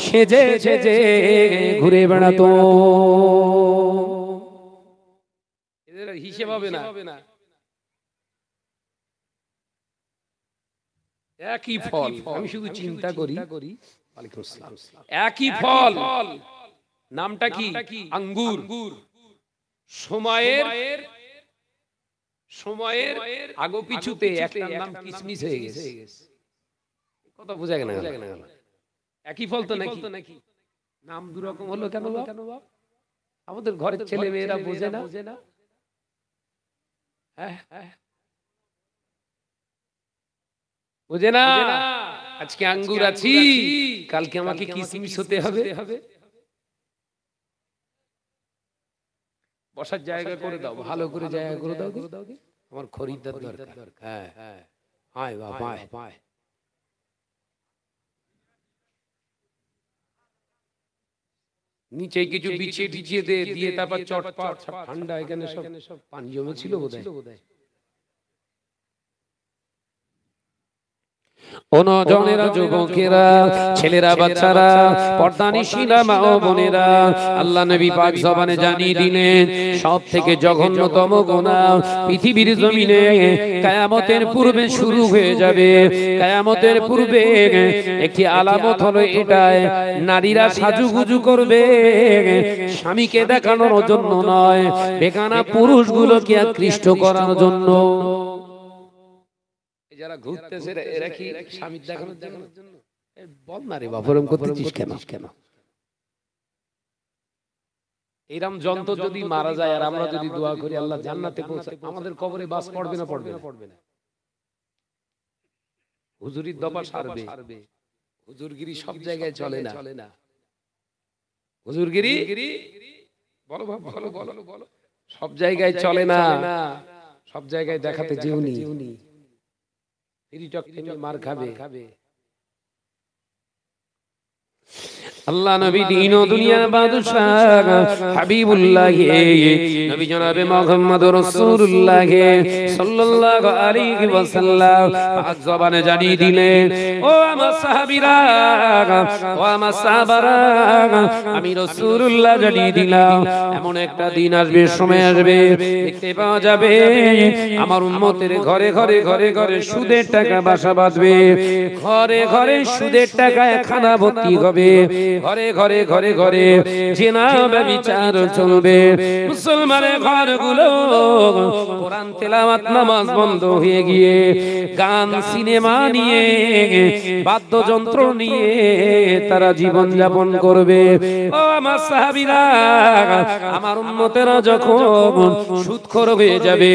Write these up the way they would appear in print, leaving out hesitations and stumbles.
সেজে সেজে ঘুরে বেড়াতো। এদের হিসেব হবে না। একই ফল, আমি শুধু চিন্তা করি একই ফল, নামটা কি? আঙ্গুর। সময়ের সময়ের আগো পিছুতে একটা নাম কিসমিস হয়ে গেছে। কথা বোঝা গেল না? একই ফল তো নাকি, নাম দু রকম হলো কেন? আমাদের ঘরের ছেলে মেয়েরা বোঝে না। বোঝে না। আজকে আঙ্গুর আছি, কালকে আমাকে কিসমিস হতে হবে। বসার জায়গা করে দাও, ভালো করে জায়গা করে দাও, আমার খরিদ্দার দরকার। হ্যাঁ, আয় বাবা আয়। নিচে কিছু বিছিয়ে টিছিয়ে দিয়ে তারপর চটপট ঠান্ডা, এখানে সব পানি জমে ছিল বোধহয়। অনজনেরা, যুবকেরা, ছেলেরা, বাচ্চারা, পর্দানিশীরা, মা ও বোনেরা, আল্লাহ নবী পাক জবানে জানিয়ে দিলেন সব থেকে জঘন্যতম গুনাহ পৃথিবীর জমিনে কিয়ামতের পূর্বে শুরু হয়ে যাবে। কিয়ামতের পূর্বে একটি আলামত হলো এটাই, নারীরা সাজুগুজু করবে স্বামীকে দেখানোর জন্য নয়, বেগানা পুরুষগুলোকে আকৃষ্ট করার জন্য। যারা ঘুরতেছে এরা কি স্বামী দেখানোর জন্য? বল না রে বাবা, এরকম করতেছিস কেন? এরম যন্ত্র যদি মারা যায় আর আমরা যদি দোয়া করি আল্লাহ জান্নাতে পৌঁছায়, আমাদের কবরে বাস পড়বে না? পড়বে না। হুজুরির দফা সারবে, হুজুরগিরি সব জায়গায় চলে না। হুজুরগিরি বলো বলো, সব জায়গায় চলে না, সব জায়গায় দেখাতে যেওনি, মার খাবে। আল্লাহ নবী দিন ও দুনিয়ার বাদশাহ হাবিবুল্লাহ নবী জনাবে মুহাম্মদুর রাসূলুল্লাহ সাল্লাল্লাহু আলাইহি ওয়াসাল্লাম পাক জবানে জানিয়ে দিলেন, ও আমার সাহাবীরা, ও আমার সাহাবারা, আমি রাসূলুল্লাহ জানিয়ে দিলাম এমন একটা দিন আসবে, সময় আসবে, দেখতে পাওয়া যাবে আমার উম্মতের ঘরে ঘরে সুদের টাকা বাসা বাঁধবে, ঘরে সুদের টাকায় খানা ভর্তি হবে, ঘরে জিনা ব্যভিচার চলবে। মুসলমানের ঘরগুলো কোরআন তেলাওয়াত নামাজ বন্ধ হয়ে গিয়ে গান সিনেমা নিয়ে বাদ্যযন্ত্র নিয়ে তারা জীবন যাপন করবে। ও আমার সাহাবীরা, আমার উম্মতেরা যখন সুদখোর হয়ে যাবে,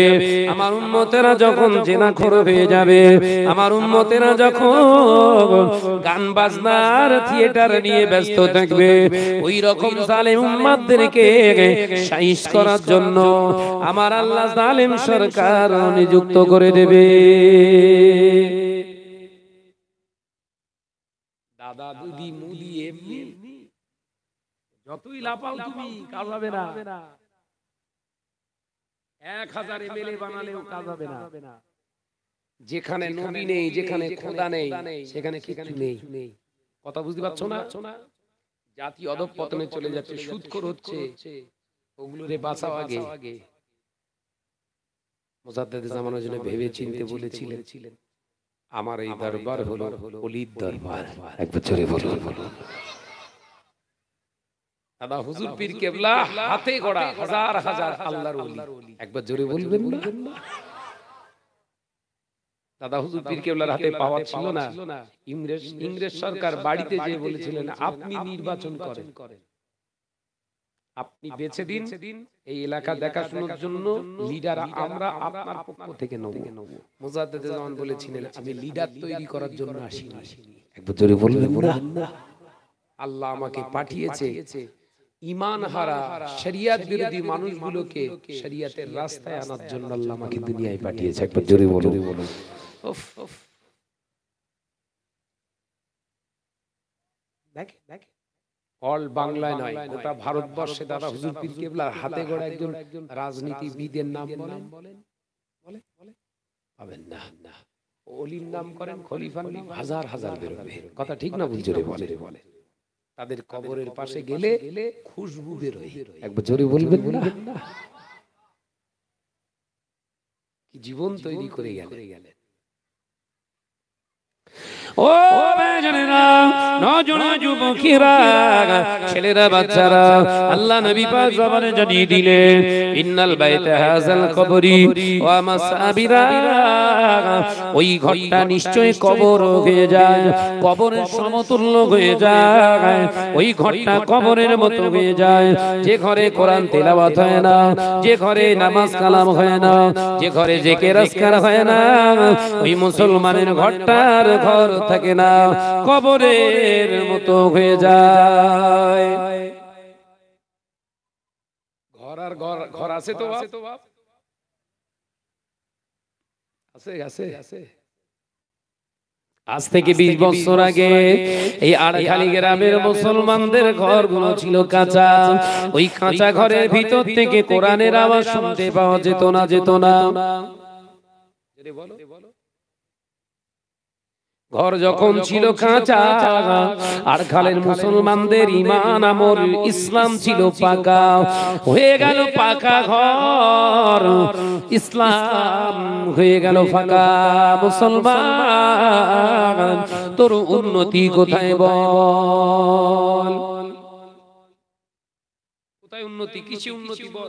আমার উম্মতেরা যখন জিনাখোর হয়ে যাবে, আমার উম্মতেরা যখন গান বাজনার থিয়েটার নিয়ে ব্যস্ত থাকবে, ওই রকম জালেম উম্মতদেরকে সাইজ করার জন্য আমার আল্লাহ জালেম সরকার নিযুক্ত করে দেবে। দাদা দিদি মুদি এমনি যতই লাপাও তুমি কাজ হবে না, 1000 এমএলএ বানালেও কাজ হবে না। যেখানে নবী নেই, যেখানে খোদা নেই, সেখানে কিছু নেই। কথা বুঝতে পারছো না? জাতি অধঃপতনে চলে যাচ্ছে, সুদখোর হচ্ছে, ওগুলোরে বাঁচাও আগে। মুজাদ্দেদ জামানের জন্য ভেবে চিন্তে বলেছিলেন, আমার এই দরবার হলো ওলির দরবার। একবার জোরে বলুন। দাদা হুজুর পীর কেবলা হাতে গড়া হাজার হাজার আল্লাহর ওলি। একবার জোরে বলবেন না? দাদা হুজুর পীর কেবলার হাতে পাওয়ার ছিল না। ইংরেজ সরকার বাড়িতে যে বলেছিলেন, আপনি নির্বাচন করেন, আপনি বেছে দিন, এই এলাকা দেখাশোনার জন্য লিডার আমরা আপনার পক্ষ থেকে নেব। মুজাদ্দেদ জামান বলেছিলেন, আমি লিডার তৈরি করার জন্য আসিনি। একবার জোরে বলবেন না? আল্লাহ আমাকে পাঠিয়েছে ঈমান হারা শরিয়ত বিরোধী মানুষগুলোকে শরিয়তের রাস্তায় আনার জন্য। আল্লাহ আমাকে দুনিয়ায় পাঠিয়েছে। একবার জোরে বলুন। দেখ অল বাংলায় নয়, গোটা ভারতবর্ষে দাদা হুজুর পীর কেবলার হাতে গড়া একজন রাজনীতিবিদের নাম বলেন পাবেন না। ওলির নাম করেন, খলিফার নাম হাজার হাজার বেরোবে। কথা ঠিক না? বুঝে বলে তাদের কবরের পাশে গেলে খুশবু বেরোয়। একবার জোরে বলবেন না? কি জীবন তৈরি করে গেলেন। ও বেজনেরা, নজনা যুবকেরা, ছেলেরা, বাচ্চারা, আল্লাহ নবী পাক জবানে জানিয়ে দিলেন, ইন্নাল বাইতা হাযাল কবরি ওয়া মাসাবিরা, ওই ঘরটা নিশ্চয়ই কবর হয়ে যায়, কবরের সমতুল্য হয়ে যায়, ওই ঘরটা কবরের মতো হয়ে যায়। যে ঘরে কোরআন তেলাওয়াত হয় না, যে ঘরে নামাজ কালাম হয় না, যে ঘরে জিকির আজকার হয় না, ওই মুসলমানের ঘরটার ঘর থাকে না, কবরের মতো হয়ে যায়। ঘর আর ঘর আছে তো বাপ? আছে। আজ থেকে 20 বছর আগে এই আড়খালি গ্রামের মুসলমানদের ঘরগুলো ছিল কাঁচা। ওই কাঁচা ঘরের ভিতর থেকে কোরআনের আওয়াজ শুনতে পাওয়া যেত না। ঘর যখন ছিল কাঁচা, আর খালের মুসলমানদের ঈমান আমল ইসলাম ছিল পাকা, হয়ে গেল পাকা ঘর, ইসলাম হয়ে গেল ফাঁকা। মুসলমান তোর উন্নতি কোথায় বল? কোথায় উন্নতি? কিসে উন্নতি বল?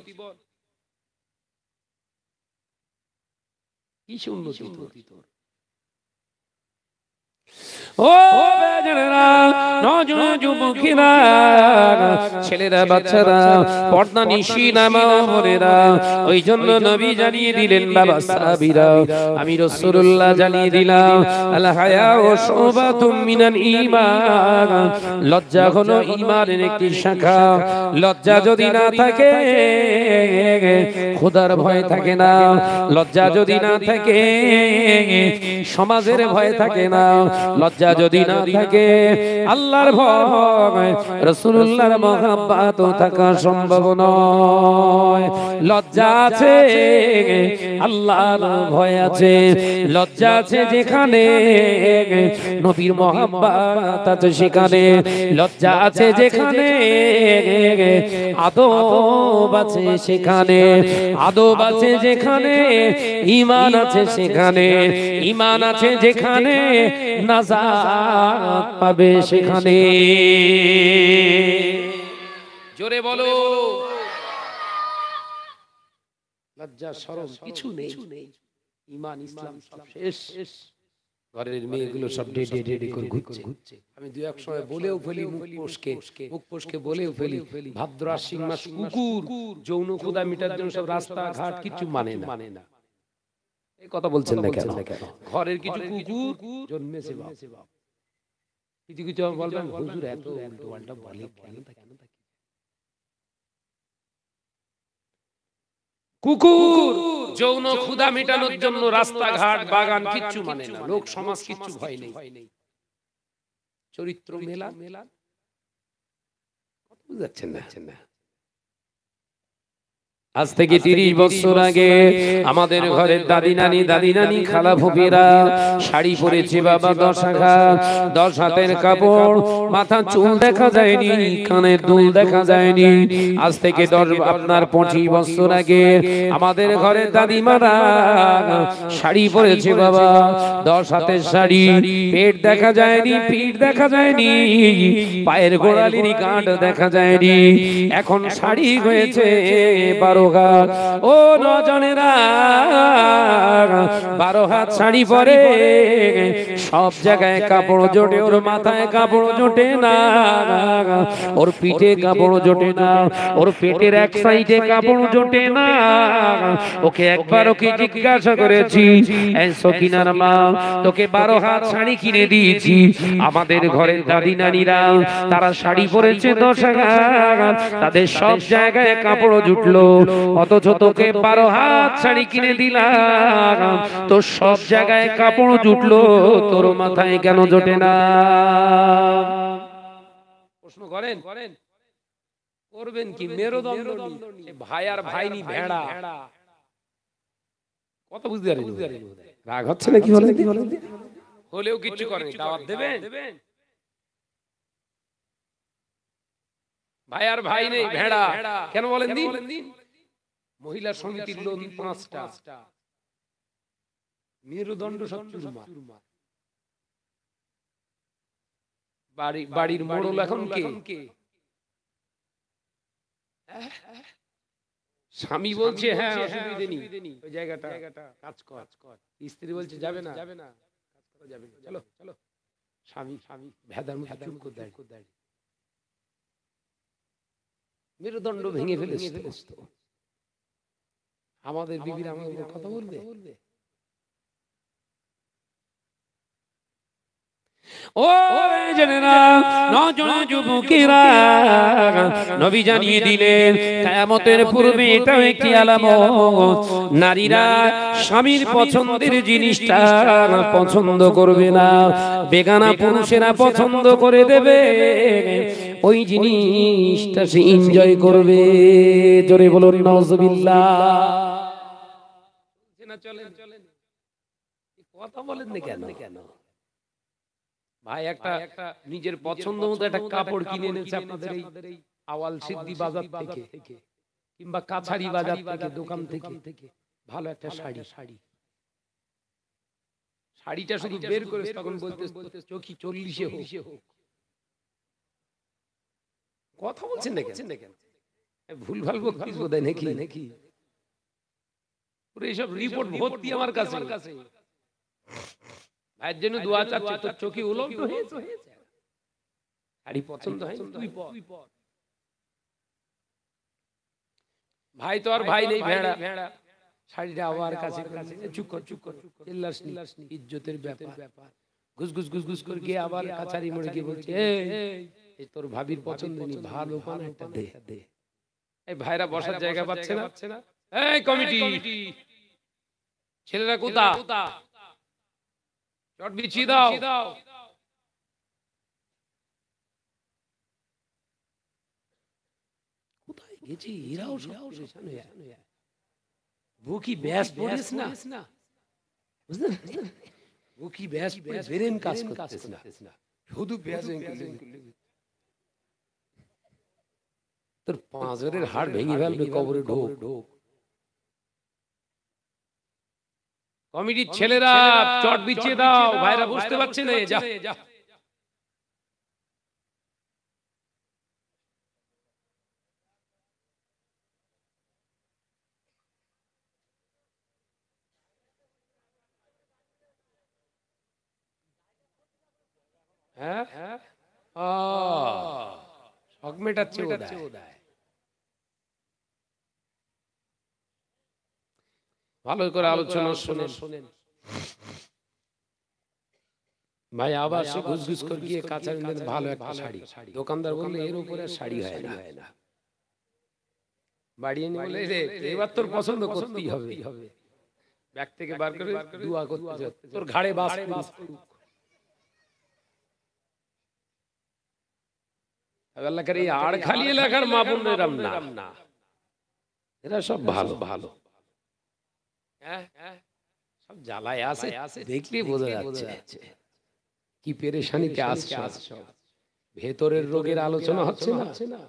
কিসে উন্নতি তোর? ও বেজনেরা, নজনা যুবকেরা, ছেলেরা, বাচ্চারা, পর্দা নিশি নামাওয়ারেরা, ওই জন্য নবী জানিয়ে দিলেন, বাবা সাহাবীরা, আমি রাসূলুল্লাহ জানিয়ে দিলাম, আল হায়াউ শুবাতুম মিনাল ঈমান, লজ্জা হলো ঈমানের একটি শাখা। লজ্জা যদি না থাকে, খোদার ভয় থাকে না। লজ্জা যদি না থাকে, সমাজের ভয় থাকে না। লজ্জা যদি না থাকে, আল্লাহর ভয়, রাসূলুল্লাহর মহব্বত থাকা সম্ভব নয়। লজ্জা আছে, আল্লাহর ভয় আছে। লজ্জা আছে যেখানে, নবীর মহব্বত আছে সেখানে। লজ্জা আছে যেখানে, আদব আছে সেখানে। আদব আছে যেখানে, ঈমান আছে সেখানে। ঈমান আছে যেখানে, নাজাত পাবে সেখানে। জোরে বলো। লজ্জা শরম কিছু নেই, ঈমান ইসলাম সব শেষ। ঘরের মেয়েগুলো সব ডেডে করে ঘুরছে। আমি দুই এক সময় বলেও ফেলি, মুখ পোষকে বলেও ফেলি, ভাদ্র আশ্বিন মাস কুকুর যৌন ক্ষুধা মিটার জন্য সব রাস্তা ঘাট কিছু মানে না। এই কথা বলছেন না কেন? ঘরের কিছু কুকুর জন্মেছে বাপ। কিছু বলবেন, হুজুর এত উল্টো পাল্টা বলে কেন? কুকুর যৌন ক্ষুধা মেটানোর জন্য রাস্তাঘাট বাগান কিচ্ছু মানে না, লোক সমাজ কিচ্ছু ভয় নেই। চরিত্র মেলা বুঝাচ্ছেন না? আজ থেকে 30 বছর আগে আমাদের ঘরের দাদি নানি খালা ফুপিরা শাড়ি পরেছে বাবা 10 হাত, 10 হাতের কাপড়, মাথা চুল দেখা যায়নি, কানের দুল দেখা যায়নি। আজ থেকে 25 বছর আগে আমাদের ঘরের দাদিমারা শাড়ি পরেছে বাবা 10 হাতের শাড়ি, পেট দেখা যায়নি, পিঠ দেখা যায়নি, পায়ের গোড়ালির গাঁট দেখা যায়নি। এখন শাড়ি হয়েছে 12 হাত। ও নজনেরা, 12 হাত শাড়ি পরে, সব জায়গায় কাপড় জোটে, ওর মাথায় কাপড় জোটে না, ওর পিঠে কাপড় জোটে না, ওর পেটের এক সাইডে কাপড় জোটে না। ওকে একবার জিজ্ঞাসা করেছি, এই সকিনার মা, তোকে 12 হাত শাড়ি কিনে দিয়েছি। আমাদের ঘরের দাদি নানিরা তারা শাড়ি পরেছে 10 হাত, তাদের সব জায়গায় কাপড় জুটলো, অথচ তোকে 12 হাত শাড়ি কিনে দিলাম, তোর সব জায়গায় কাপড় জুটলো, তোর মাথায় কেন জোটে না? প্রশ্ন করেন, করবেন কি? মেরুদণ্ড ভাই আর ভাইনি ভেড়া। কত বুঝতে পারেন? রাগ হচ্ছে না কি হলেও কিছু করেন, দাওয়াত দেবেন। ভাই আর ভাই নেই, ভেড়া। কেন বলেন দিন? মহিলা সমিতির লোন 5টা, মেরুদণ্ড সব চুরমার। বাড়ির মোড়ল এখন কে? স্বামী বলছে হ্যাঁ অসুবিধা নেই, ওই জায়গাটা কাজ কর। স্ত্রী বলছে যাবে না, চলো চলো। স্বামী ভেদার মধ্যে চুপ করে দাঁড়িয়ে, মেরুদণ্ড ভেঙে ফেলেছে। আমাদের বিবির আমাদের কথা বলবে? ও জেনেরা, নজন যুবকেরা, নবী জানিয়ে দিলেন কিয়ামতের পূর্বে এটাও একটি আলামত, নারীরা স্বামীর পছন্দের জিনিসটা পছন্দ করবে না, বেগানা পুরুষেরা পছন্দ করে দেবে, ওই জিনিসটা সে এনজয় করবে। জোরে বলুন নাউজুবিল্লাহ। চলেন কথা বলেন না কেন? ভাই একটা নিজের পছন্দ মতো একটা কাপড় কিনে এনেছে আপনাদের এই আওয়াল সিদ্ধি বাজার থেকে, কিংবা কাছারি বাজার থেকে, দোকান থেকে ভালো একটা শাড়িটা শুধু বের করে তখন বলতে চোখি 40-এ হোক। কথা বলছেন না কেন? ভুল ভাল বকছিস বোধহয় নাকি? পুরো এইসব রিপোর্ট ভর্তি আমার কাছে। ভাইয়ের জন্য দোয়া চাচ্ছে, তোর চোখে উলট হয়েছে, শাড়ি পছন্দ হয় তুই পর। ভাই তো আর ভাই নেই, ভেড়া। শাড়িটা আবার কাছে চুপ কর চিল্লাস নি, ইজ্জতের ব্যাপার। ঘুস করে গিয়ে আবার কাছারি মোড়ে গিয়ে বলছে এই তোর ভাবির পছন্দ নেই, ভালো পান একটা দে। এই ভাইরা বসার জায়গা পাচ্ছে না। এই কমিটি ছেলেরা কোথা? চট বিছিয়ে দাও। কোথায় গেছি? এরাও সব বুকি ব্যাস পড়িস না, বুঝলেন? বুকি ব্যাস পড়ে বেরেন কাজ করতেছ না, শুধু ব্যাস। তোর পাঁজরের হাড় ভেঙে ফেলবে, কবরে ঢোক। কমিটির ছেলেরা চট বিছিয়ে দাও, ভাইরা বুঝতে পারছে না। যা শখ মেটাচ্ছে ওদায়। ভালো করে আলোচনা শোনেন ভাই। আবার সে ঘুষ করে গিয়ে কাঁচা ভালো একটা শাড়ি, দোকানদার বললে এর উপরে শাড়ি হয় না, বাড়িয়ে নিয়ে বলে এবার তোর পছন্দ করতেই হবে। ব্যাগ থেকে বার করে দুয়া করতে, তোর ঘাড়ে বাস। আল্লাহর এই আড় খালি এলাকার মা বোনেরাম না, এরা সব ভালো। সব জ্বালায় আছে, দেখলে বোঝা যাচ্ছে কি পেরেশানিতে আসছে। ভেতরের রোগের আলোচনা হচ্ছে না।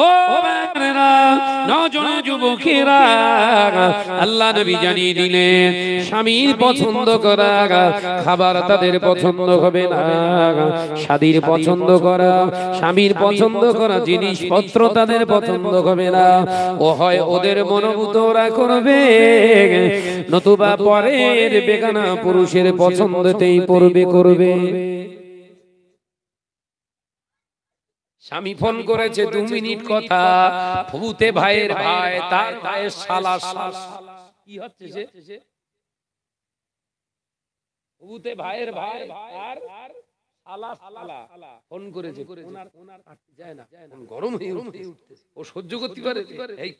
ও বাবারা, নজন যুবকেরা, আল্লাহ নবী জানিয়ে দিলেন স্বামীর পছন্দ করা খাবার তাদের পছন্দ হবে না, স্বামীর পছন্দ করা জিনিসপত্র তাদের পছন্দ হবে না। ও হয় ওদের মনোভূত ওরা করবে, নতুবা পরের বেগানা পুরুষের পছন্দতেই করবে। স্বামী ফোন করেছে 2 মিনিট কথা, ফুতে ভাইয়ের ভাই, তার ভাইয়ের শালা। কি হচ্ছে যে ফুতে ভাইয়ের ভাই আর শালা ফোন করেছে, ওনার যায় না, গরম হয়ে উঠতেছে, ও সহ্য করতে পারে। এই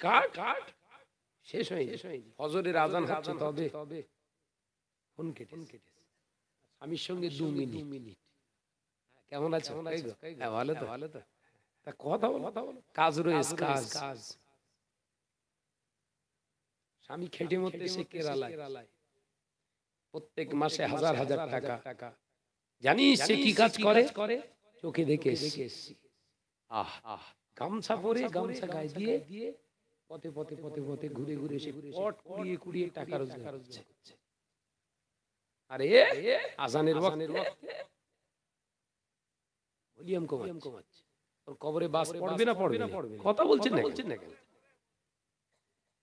কাট শেষ হয়নি, ফজরের আজান হচ্ছে, তবে ফোন কেটে স্বামীর সঙ্গে 2 মিনিট। কেমন আছে? ভালো তো। কথা বলো, কাজ রয়েছে, কাজ। স্বামী খেটে মরতে সে কেরালায়, প্রত্যেক মাসে হাজার টাকা। জানিস সে কি কাজ করে? চোখে দেখে এসেছি। আহ গামছা পরে গামছা গায়ে দিয়ে পথে পথে পথে পথে ঘুরে ঘুরে সে পট কুড়িয়ে কুড়িয়ে টাকা রোজগার করছে। আরে আজানের ওয়াক্তে ভলিউম কমাচ্ছে। ওর কবরে বাস পড়বে না পড়বে না? কথা বলছেন না কেন?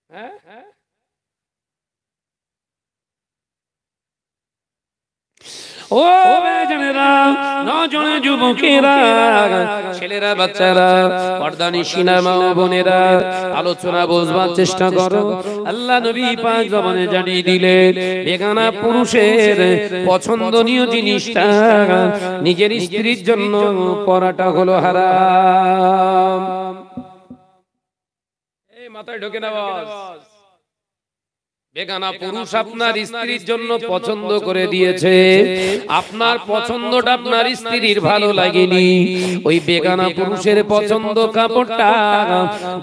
হ্যাঁ ও বেজনেরা, নজনে যুবকেরা, ছেলেরা, বাচ্চারা, পর্দানিশিনা মা ও বোনেরা, আলোচনা বুঝবার চেষ্টা করো। আল্লাহ নবী পাক জবানে জানিয়ে দিলেন, বেগানা পুরুষের পছন্দনীয় জিনিসটা নিজের স্ত্রীর জন্য পরাটা হলো হারাম। এই মাথায় ঢোকে না বাস। বেগানা পুরুষ আপনার স্ত্রীর জন্য পছন্দ করে দিয়েছে, আপনার পছন্দটা আপনার স্ত্রীর ভালো লাগেনি। ওই বেগানা পুরুষের পছন্দ কাপড়টা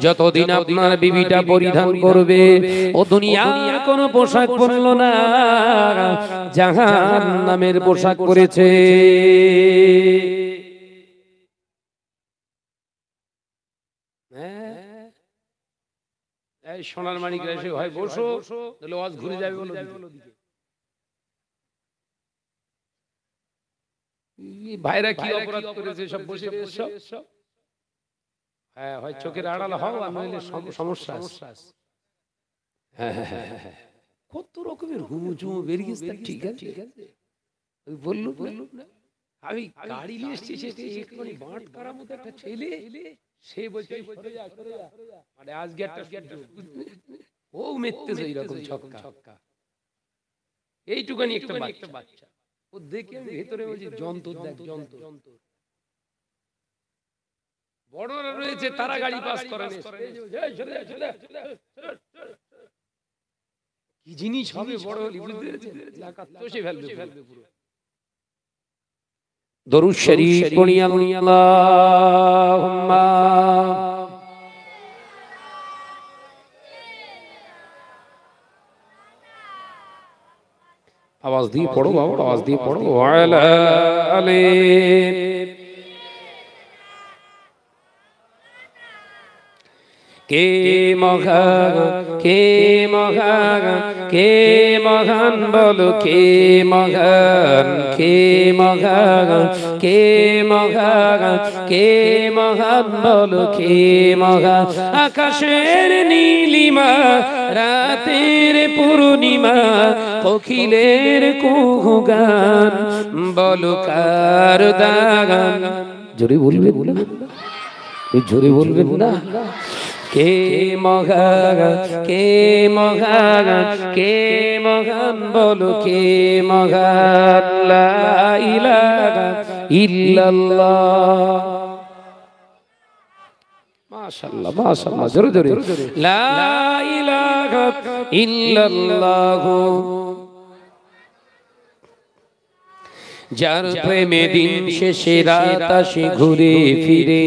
যতদিন আপনার বিবিটা পরিধান করবে, ও দুনিয়ার কোনো পোশাক পরলো না, জাহান্নামের পোশাক পরেছে। সোনার মানিক এসে হয় বসো, তাহলে ওয়াজ ঘুরে যাবে বলো দিকে। ভাইরা কি অপরাধ করেছে সব বসে বসে। হ্যাঁ, হয় চোখের আড়াল হও আর নইলে সমস্যা আছে। হ্যাঁ, কত রকমের হুমুচুম বেরিয়েছে। ঠিক আছে বললু না, আমি গাড়ি নিয়ে এসেছি, সেটা একটুখানি বাঁট করার মতো একটা ছেলে, সে বলছে মানে আজকে একটা ও মেতেছে এইরকম ছক্কা, এইটুকানি একটা বাচ্চা, ও দেখে আমি ভেতরে বলছি যন্ত্র দেখ যন্ত্র। বড়রা রয়েছে তারা গাড়ি পাস করে কি জিনিস হবে বড় হলি বুঝতে পেরেছেন, এলাকা চষে ফেলবে পুরো। দরুদ শরীফ পড়ি আল্লাহুম্মা आवाज दी पढ़ो बाबा, आवाज दी पढ़ो। वाला अले के মহান বলো কে মহান, কে মহান বলো কে মহান। আকাশের নীলিমা, রাতের পূর্ণিমা, কোকিলের কুহু গান, বলো কার দাগান। জোরে বলবে, জোরে বলবেন না। কে মহান, কে মহান বলো কে মহান। লা ইলাহা ইল্লাল্লাহ। মাশাআল্লাহ মাশাআল্লাহ, জোরে জোরে। লা ইলাহা ইল্লাল্লাহ। যার প্রেমে দিন শেষে রাত আসে ঘুরে ফিরে,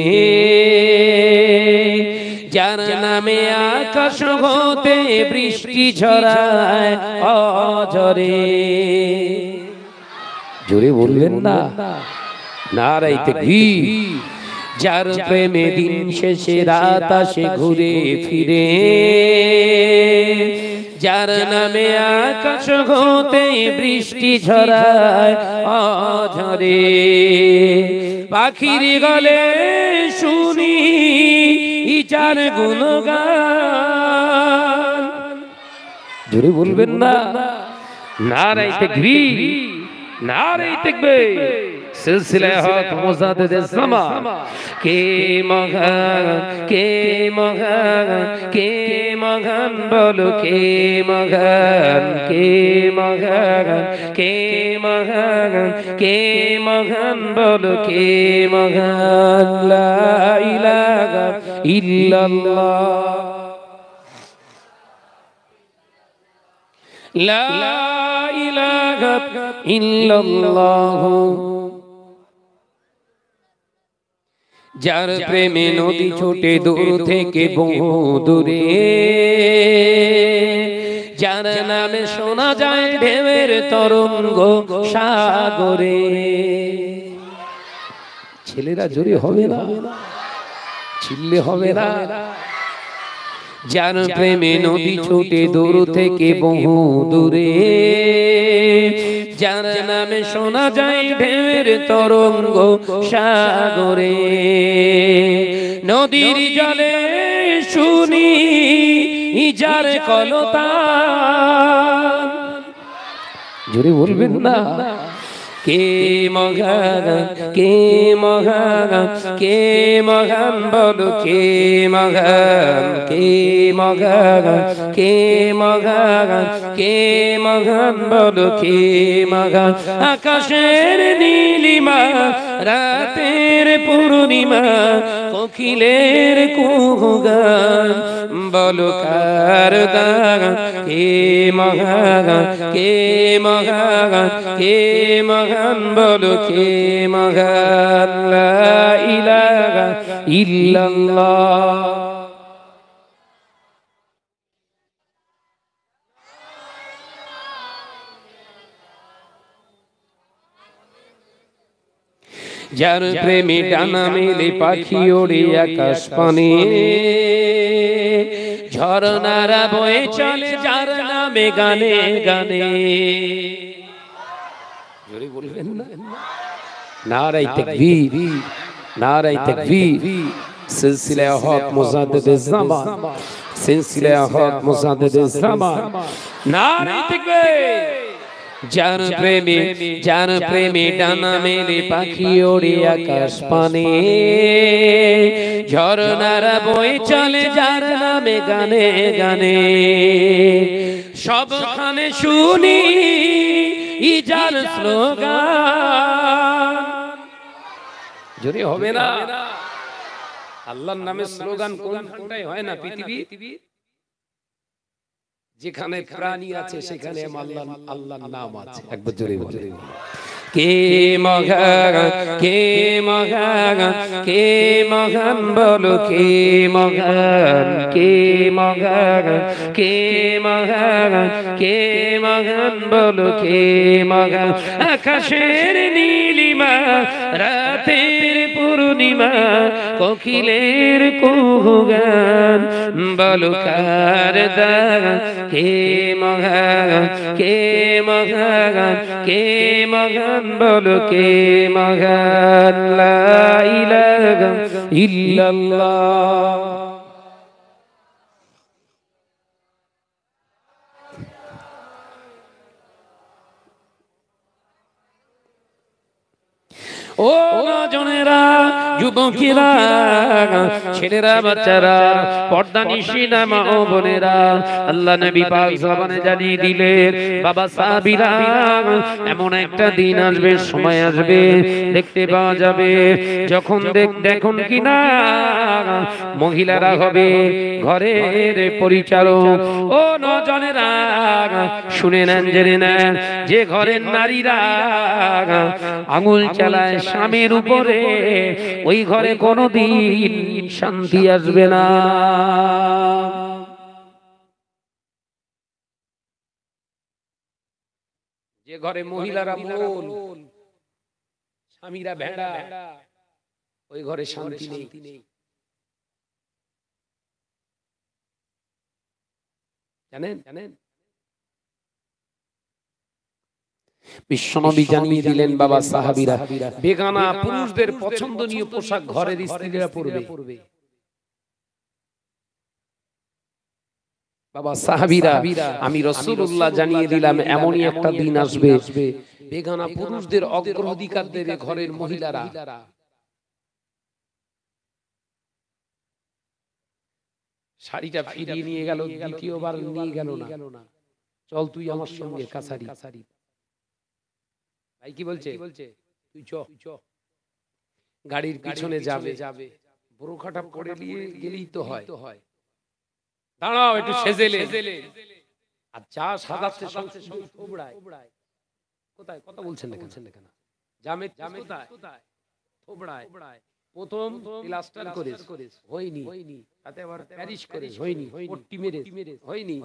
যার নামে আকাশ হতে বৃষ্টি ঝরায় অঝরে। জোরে বলবেন না, নারায়ে তাকবীর। যার প্রেমে দিন শেষে রাত আসে ঘুরে ফিরে, যার নামে আকাশ হতে বৃষ্টি ঝরায় অঝরে। পাখির গলে শুনি যার গুণগান। জোরে বলবেন না, নারায়ে তাকবীর, নারায়ে তাকবীর। সিলসিলা হক মুজাদ্দিদ জামা। কে মহান, কে মহান বলো কে মহান, কে মহান বলো কে মহান। লা ইলাহা ইল্লাল্লাহ, লা ইলাহা ইল্লাল্লাহ। যার প্রেমে নদী ছোটে দূর থেকে বহু দূরে, যার নামে শোনা যায় ঢেউয়ের তরঙ্গ সাগরে। ছেলেরা জোরে হবে না, চিল্লে হবে না। যার প্রেমে নদী ছোটে দূর থেকে বহু দূরে, যার নামে শোনা যায় ঢেউয়ের তরঙ্গ সাগরে, নদীর জলে শুনি যার কলতান। জোরে বলবেন না। কে মহান, কে মহান, কে মহান বলো কে মহান, কে মহান, কে মহান, কে মহান বলো কে মহান। আকাশের নীলিমা, রাতের পূর্ণিমা, কোকিলের কুহুগান বলো কার দান। কে মহান, কে মহান, কে মহান বলো কে মহান। লা ইলাহা ইল্লাল্লাহ। যার প্রেমে ডানা মেলে পাখি ওড়ে আকাশ পানে, ঝরনারা বয়ে চলে যার নামে গানে গানে। জোরে বলবেন না। নারায়ে তাকবীর, নারায়ে তাকবীর। সিলসিলা হক মুজাদ্দিদুজ জামান, সিলসিলা হক মুজাদ্দিদুজ জামান। নারায়ে তাকবীর। যার প্রেমে, যার প্রেমে ডানা মেলে পাখি ওড়ে আকাশ পানে, ঝরনারা বয়ে চলে যার নামে গানে গানে। সবখানে শুনি যার স্লোগান। জোরে হবে না। আল্লাহর নামে স্লোগান কোনটাই হয় না পৃথিবী। যেখানে প্রাণী আছে সেখানে আল্লাহর নাম আছে। একবার জোরে বলে কে মহান, কে মহান, কে মহান বলো কে মহান, কে মহান, কে মহান, কে মহান বলো কে মহান। আকাশের নীলিমা, রাতের পূর্ণিমা, কোকিলের কুহুগান বলো কার দান। কে মহান, কে মহান, কে মহান বলো কে মহান। লা ইলাহা ইল্লাল্লাহ। ও নজনেরা, যুবকেরা, ছেলেরা, বাচ্চারা, পর্দা নিশিনা মা ও বোনেরা, আল্লাহ নবী পাক জবানে জানিয়ে দিলেন বাবা সাহাবীরা, এমন একটা দিন আসবে, সময় আসবে, দেখতে পাওয়া যাবে যখন দেখুন কিনা মহিলারা হবে ঘরের পরিচারক। ও নজনেরা, শুনে নেন, জেনে নেন, যে ঘরের নারীরা আঙুল চালায় স্বামীর উপরে, ওই ঘরে কোনোদিন শান্তি আসবে না। যে ঘরে মহিলারা মূল, স্বামীরা ভেড়া, ওই ঘরে শান্তি নেই। জানেন জানেন বিশ্বনবী জানিয়ে দিলেন বাবা সাহাবীরা, বেগানা পুরুষদের পছন্দনীয় পোশাক ঘরের স্ত্রীরা পরবে। বাবা সাহাবীরা, আমি রাসূলুল্লাহ জানিয়ে দিলাম এমনই একটা দিন আসবে, বেগানা পুরুষদের অগ্রাধিকার দেবে ঘরের মহিলারা। শাড়িটা ফিরিয়ে নিয়ে গেল, দ্বিতীয়বার নিয়ে গেল না, চল তুই আমার সঙ্গে কাছারি। ভাই কি বলছে, তুই চ, গাড়ির পিছনে যাবে, বোরখাটা পরে নিয়ে গেলেই তো হয়, দাঁড়াও একটু সেজেলে, আর যা সাজাচ্ছে সব থোবড়ায়। কোথায় কথা বলছেন না কেন? জামে কোথায়? থোবড়ায়। প্রথম প্লাস্টার করিস, হয়নি, তাতে আবার প্যারিশ করিস, হয়নি, পট্টি মেরেস, হয়নি,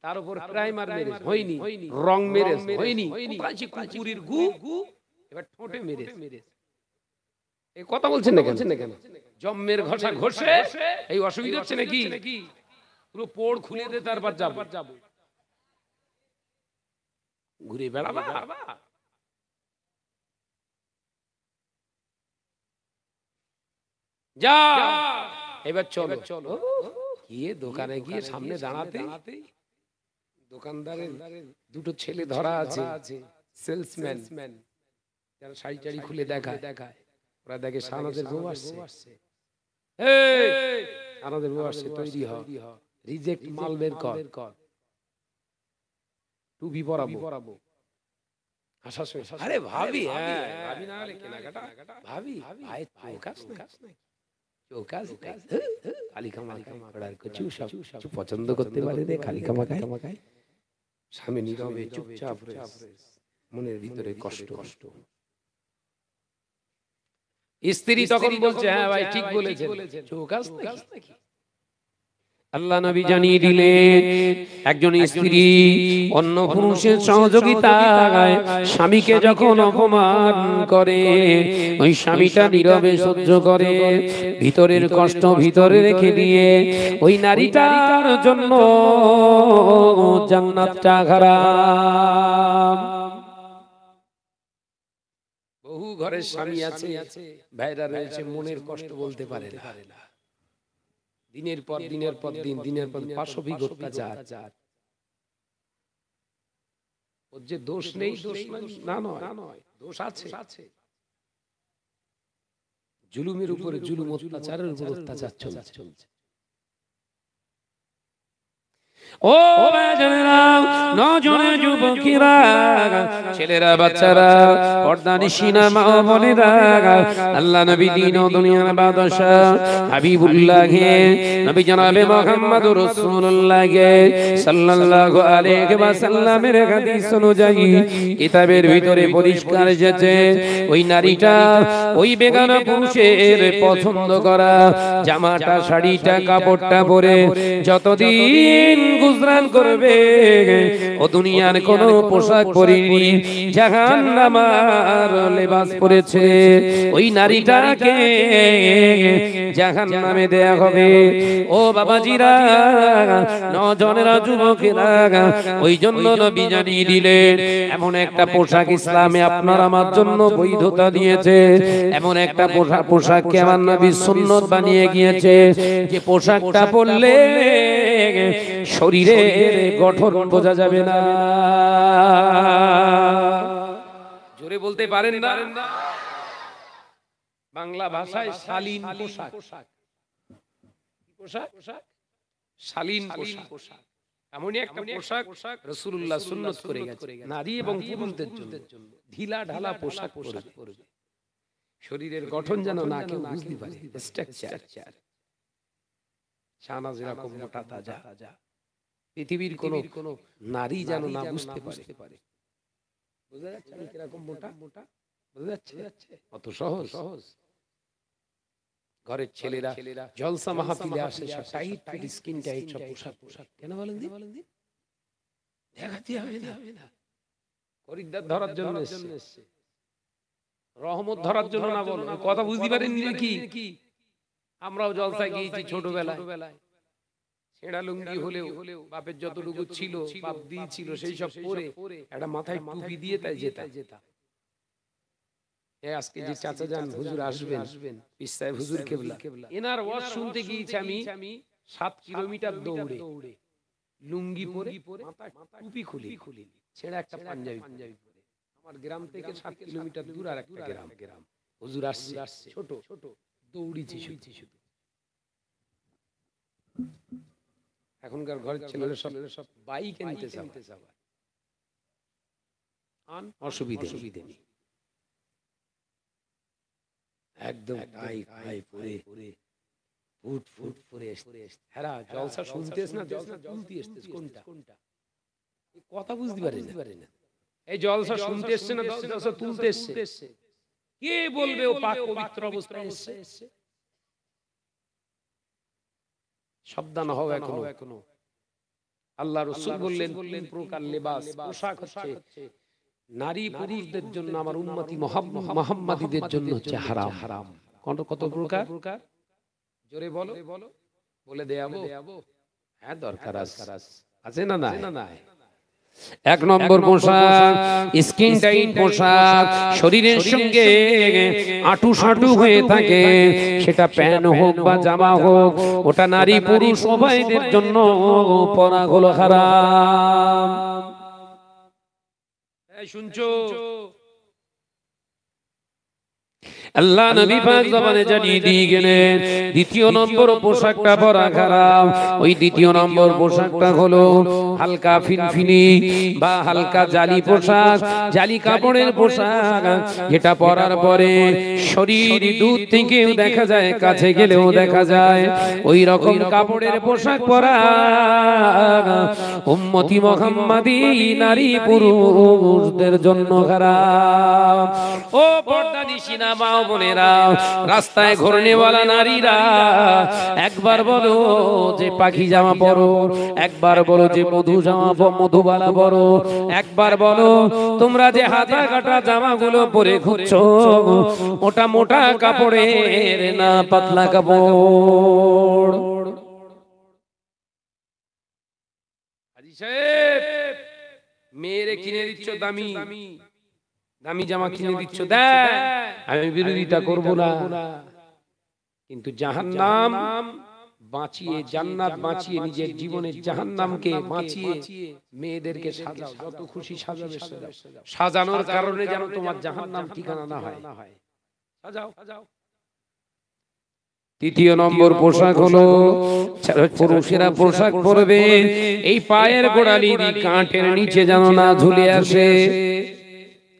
তার উপর প্রাইমার মেরেস, হয়নি, রং মেরেস, হয়নি, কাঁচি কুকুরির গু, এবার ঠোঁটে মেরেস। এই কথা বলছেন না কেন? জম্মের ঘষা ঘষে এই অসুবিধা হচ্ছে নাকি? পুরো পোড় খুলে দে, তারপর যাব ঘুরে বেড়াবা। যা এবার চলো গিয়ে দোকানে গিয়ে সামনে দাঁড়াতে দোকানদারের দুটো ছেলে ধরা আছে, সেলসম্যান, যারা শাড়ি টাড়ি খুলে দেখায়। ওরা দেখে শাহনাজের বউ আসছে, শাহনাজের বউ আসছে, তৈরি হ, রিজেক্ট মাল বের কর, টুপি পরাবো। আরে ভাবি, ভাবি না হলে কেনাকাটা, ভাবি ভাই পছন্দ করতে পারে রে, খালি খামাখায়। স্বামী নীরবে চুপচাপ, মনের ভিতরে কষ্ট। স্ত্রী তখন বলছে, হ্যাঁ ভাই ঠিক বলেছেন, চোখ আছে নাকি? আল্লাহ নবী জানিয়ে দিলেন, একজন স্ত্রী অন্য পুরুষের সহযোগিতায় স্বামীকে যখন অপমান করে, ওই স্বামীটা নীরবে সহ্য করে, ভিতরের কষ্ট ভিতরে রেখে দিয়ে ওই নারীটার জন্য জান্নাতটা হারাম। বহু ঘরের স্বামী আছে, ভাইরা রয়েছে, মনের কষ্ট বলতে পারে না। দিনের পর দিনের পর পাশবিক অত্যাচার। ওর যে দোষ নেই, দোষ না নয়, দোষ আছে। জুলুমের উপরে জুলুম, অত্যাচারের উপর অত্যাচার চলছে। ও বাজানেরা, নজনে যুবকেরা, ছেলেরা, বাচ্চারা, পর্দানিশিনা মা বোনেরা, আল্লাহ নবী দিন ও দুনিয়ার বাদশা হাবিবুল্লাহ নবী জনাবে মুহাম্মদুর রাসূলুল্লাহ সাল্লাল্লাহু আলাইহি ওয়াসাল্লামের হাদিস অনুযায়ী কিতাবের ভিতরে পরিষ্কার এসেছে, ওই নারীটা ওই বেগানা পুরুষের পছন্দ করা জামাটা, শাড়িটা, কাপড়টা পরে যতদিন গুজরান করবে, ও দুনিয়ার কোন পোশাক পরেনি, জাহান্নামের লেবাস পরেছে, ওই নারীটাকে জাহান্নামে দেয়া হবে। ও বাবাজিরা, নজনেরা, যুবকেরা, ওই জন্য নবী জানিয়ে দিলেন, এমন একটা পোশাক ইসলামে আপনার আমার জন্য বৈধতা দিয়েছে, এমন একটা পোশাককে আমার নবী সুন্নত বানিয়ে গিয়েছে, যে পোশাকটা পরলে শরীরের গঠন বোঝা যাবে না। জোরে বলতে পারেন না? বাংলা ভাষায় শালীন পোশাক, শালীন পোশাক, এমনই একটা পোশাক রাসূলুল্লাহ সুন্নত করে গেছে নারী এবং পুরুষদের জন্য। ঢিলা ঢালা পোশাক পরবে, শরীরের গঠন যেন না কেউ বুঝতে পারে, স্ট্রাকচার। শাহনাজ এরকম মোটা তাজা, পৃথিবীর কোন নারী যেন না বুঝতে পারে। বুঝা যাচ্ছে আমি কিরকম মোটা? বুঝা যাচ্ছে? অত সহজ। ঘরের ছেলেরা জলসা মাহফিলে আসে, সব টাইট টাইট, স্কিন টাইট, সব পোশাক। কেন বলেন দি? দেখাতে হবে না, খরিদ্দার ধরার জন্য এসেছে, রহমত ধরার জন্য না। বলো কথা বুঝতে পারেননি নাকি? আমরাও জলসায় গিয়েছি ছোটবেলায়, ছেঁড়া লুঙ্গি হলেও বাপের যতটুকু ছিল, বাপ দিয়েছিল, সেই সব পরে একটা মাথায় টুপি দিয়ে তাই যেতাম। আজকে যে চাচা যান হুজুর আসবেন, পীর সাহেব হুজুর কেবলা, এনার ওয়াজ শুনতে গিয়েছি আমি 7 কিলোমিটার দৌড়ে, লুঙ্গি পরে, মাথায় টুপি খুলি, ছেঁড়া একটা পাঞ্জাবি পরে। আমার গ্রাম থেকে 7 কিলোমিটার দূর আর একটা গ্রাম, হুজুর আসছে, ছোট দৌড়িছি শুধু। এখনকার ঘরের ছেলেরা সব বাইক নিতে চায়, অসুবিধে নেই, একদম টাই পরে ফুট পরে হেরা জলসা শুনতেছ না, জলসা তুলতে এসেছিস কোনটা? কথা বুঝতে পারে না। এই জলসা শুনতে এসছে না, জলসা তুলতে এসছে? কে বলবে ও পাক পবিত্র অবস্থায় এসছে? সাবধান হও এখনো। আল্লাহ রাসূল বললেন, 3 প্রকার লেবাস, পোশাক হচ্ছে নারী পুরুষদের জন্য, আমার উম্মতি মুহাম্মাদীদের জন্য হচ্ছে হারাম। কত প্রকার? জোরে বলো, বলে দেয়াবো? হ্যাঁ, দরকার আছে না? না। এক নম্বর পোশাক স্কিন টাইট পোশাক, শরীরের সঙ্গে আঁটু সাঁটু হয়ে থাকে, সেটা প্যান্ট হোক বা জামা হোক, ওটা নারী পুরুষ উভয়দের জন্য পরা হলো হারাম। শুনছো? আল্লাহ নবী পাক জবানে জানিয়ে দিয়ে গেলেন দ্বিতীয় নম্বর পোশাকটা পরা খারাপ। ওই দ্বিতীয় নম্বর পোশাকটা হলো হালকা ফিনফিনি বা হালকা জালি পোশাক, জালি কাপড়ের পোশাক, যেটা পরার পরে শরীর দূর থেকেও দেখা যায়, কাছে গেলেও দেখা যায়। ওই রকম কাপড়ের পোশাক পরা উম্মতি মুহাম্মাদি নারী পুরুষদের জন্য খারাপ। ও পর্দানিশিনা মা বোনেরা, রাস্তায় ঘোরনেওয়ালা নারীরা, একবার বলো যে পাখি জামা পরো, একবার বলো যে মধুবালা পরো, একবার বলো তোমরা যে হাতা কাটা জামাগুলো পরে ঘুরছো, ওটা মোটা কাপড়ের না পাতলা কাপড়। হাজী সাহেব, মেয়েরে কিনে দিচ্ছ দামি দামি জামা কিনে দিচ্ছ, দেখ আমি বিরোধিতা করব না, কিন্তু জাহান্নাম বাঁচিয়ে, জান্নাত বাঁচিয়ে, নিজের জীবনের জাহান্নামকে বাঁচিয়ে মেয়েদেরকে সাজাও, যত খুশি সাজাবে সাজানোর কারণে যেন তোমার জাহান্নাম ঠিকানা না হয়, সাজাও। তৃতীয় নম্বর পোশাক হলো পুরুষেরা পোশাক পরবে এই পায়ের গোড়ালি কাঁটের নিচে যেন না ঝুলে আসে।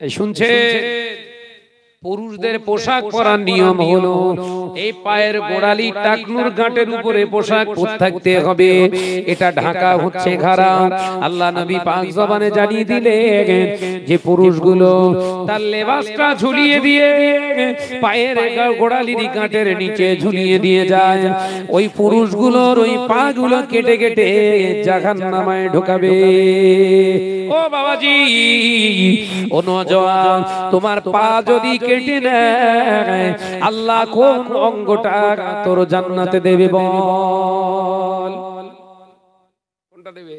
শুনছে? পুরুষদের পোশাক পরার নিয়ম হলো এই পায়ের গোড়ালি টাকনুর গাঁটের উপরে পোশাক থাকতে হবে, এটা ঢাকা হচ্ছে হারাম। আল্লাহ নবী পাক জবানে জানিয়ে দিলেন যে পুরুষগুলো তার লেবাসটা ঝুলিয়ে দিয়ে পায়ের গোড়ালির গাঁটের নিচে ঝুলিয়ে দিয়ে যায়, ওই পুরুষগুলোর ওই পা গুলো কেটে কেটে জাহান্নামে ঢোকাবে। ও বাবাজি, ও নওজোয়ান, তোমার পা যদি কেটে নেয়, আল্লাহ কোন অঙ্গটা তোর জান্নাতে দেবে বল? কোনটা দেবে?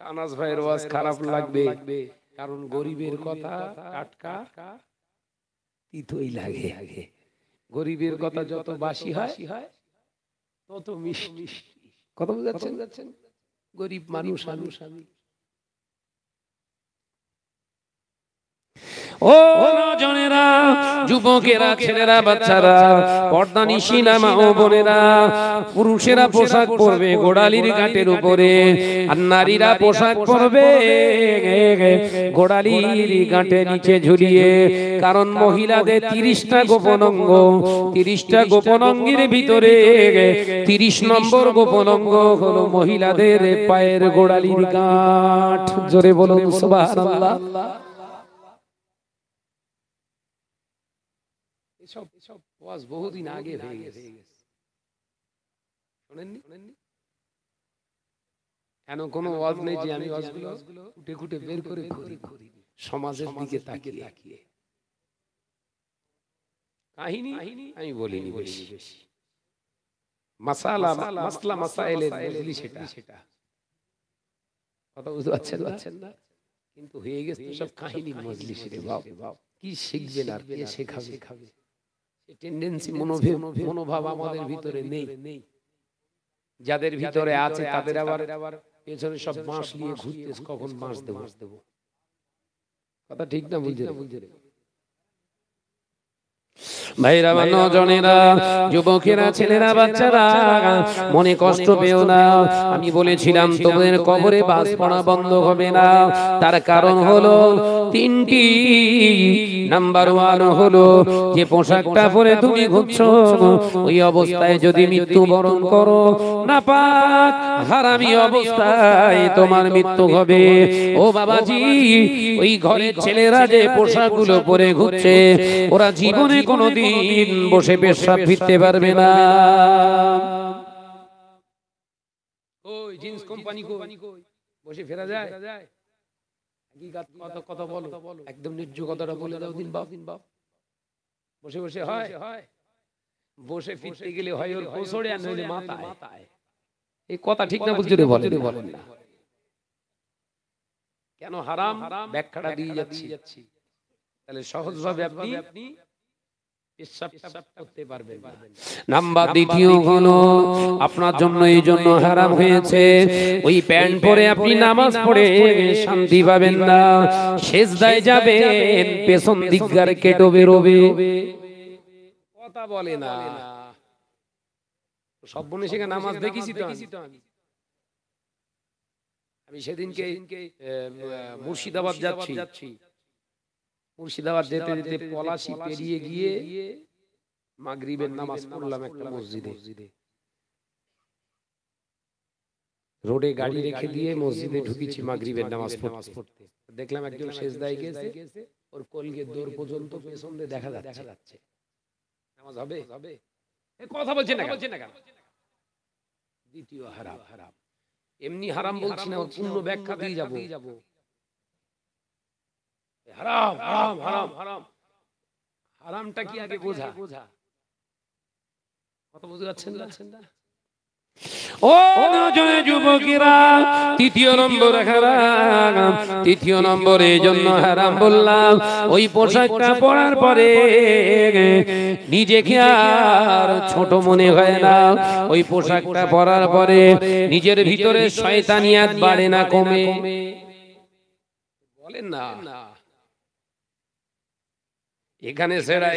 শাহনাজ ভাইয়ের ওয়াজ খারাপ লাগবে, কারণ গরিবের কথা টাটকা তিতই লাগে। গরিবের কথা যত বাসি হয় তত মিষ্টি। কথা বুঝাচ্ছেন? গরিব মানুষ আমি। ও নজনেরা, যুবকেরা, ছেলেরা, বাচ্চারা, পর্দানিশিনা মা ও বোনেরা, পুরুষেরা পোশাক পরবে গোড়ালির গাঁটের উপরে, আর নারীরা পোশাক পরবে গোড়ালির গাঁটের নিচে ঝুলিয়ে। কারণ মহিলাদের 30টা গোপন অঙ্গ, 30টা গোপন অঙ্গের ভিতরে 30 নম্বর গোপন অঙ্গ হলো মহিলাদের পায়ের গোড়ালির গাঁট। জোরে বলুন সুবহানাল্লাহ। এসব ওয়াজ বহুদিন আগে হয়ে গেছে, শোনেননি? এমন কোন ওয়াজ নেই যে আমি ওয়াজগুলো কুটে কুটে বের করে করি সমাজের দিকে তাকিয়ে। কাহিনী আমি বলিনি বেশি, মাসলা মাসাইলের মজলিস সেটা। কথা বুঝতে পারছেন না? কিন্তু হয়ে গেছে সব কাহিনী মজলিস রে বাপ। কি শিখবেন আর কে শেখাবে? টেন্ডেন্সি মনোভাব আমাদের ভিতরে নেই। যাদের ভিতরে আছে তাদের আবার পেছনে সব মাস নিয়ে ঘুরতে, কখন মাস দেব। কথা ঠিক না? বুঝতে ভাইরা, নজনেরা, যুবকেরা, ছেলেরা, বাচ্চারা, মনে কষ্ট পেও না। আমি বলেছিলাম তোমাদের কবরে বাস পড়া বন্ধ হবে না, তার কারণ হলো 3টি। নাম্বার 1 হলো যে পোশাকটা পরে তুমি ঘুরছো, ওই অবস্থায় যদি মৃত্যুবরণ করো, নাপাক হারামি অবস্থায় তোমার মৃত্যু হবে। ও বাবাজি, ওই ঘরের ছেলেরা যে পোশাকগুলো পরে ঘুরছে, ওরা জীবনে কোনদিন বসে পেশাব ফিরতে পারবে না। ওই জিন্স কোম্পানি কই বসে ফেরা যায়? কথা বলো, একদম নির্জ কথাটা বলে দাও দিন বাপ। বসে বসে হয়, বসে ফিরতে গেলে হয় ওর কোসড়ে আর নইলে মাথায়। এই কথা ঠিক না বলতে বলেন না। কেন হারাম ব্যাখ্যাটা দিয়ে যাচ্ছি। তাহলে সহজভাবে আপনি করতে পারবেন। নাম্বার দ্বিতীয় হলো আপনার জন্য এই জন্য হারাম হয়েছে ওই প্যান্ট পরে আপনি নামাজ পড়ে শান্তি পাবেন না, সেজদায় যাবেন পেছন দিকগার কেটো বেরোবে, কথা বলে না। সব বনে সেখানে নামাজ দেখেছি তো আমি সেদিনকে মুর্শিদাবাদ যাচ্ছি, মুর্শিদাবাদ যেতে যেতে পলাশী পেরিয়ে গিয়ে মাগরিবের নামাজ পড়লাম একটা মসজিদে। রোডে গাড়ি রেখে দিয়ে মসজিদে ঢুকেছি মাগরিবের নামাজ পড়তে। দেখলাম একজন সেজদায় গেছে, ওর কলগের দৌড় পর্যন্ত পেছন দিয়ে দেখা যাচ্ছে। নামাজ হবে? কথা বলছেন না কেন? দ্বিতীয় হারাম। এমনি হারাম বলছি না, পূর্ণ ব্যাখ্যা দিয়ে যাব। হারাম হারাম হারাম হারাম, হারামটা কি আগে বোঝা। কথা বুঝতে পারছেন না? ও যুবকেরা, তৃতীয় নম্বর এই জন্য হারাম বললাম, ওই পোশাকটা পরার পরে নিজেকে আর ছোট মনে হয় না। ওই পোশাকটা পরার পরে নিজের ভিতরে শয়তানিয়াত বাড়ে না কমে? বলেন না। এখানে ছেড়া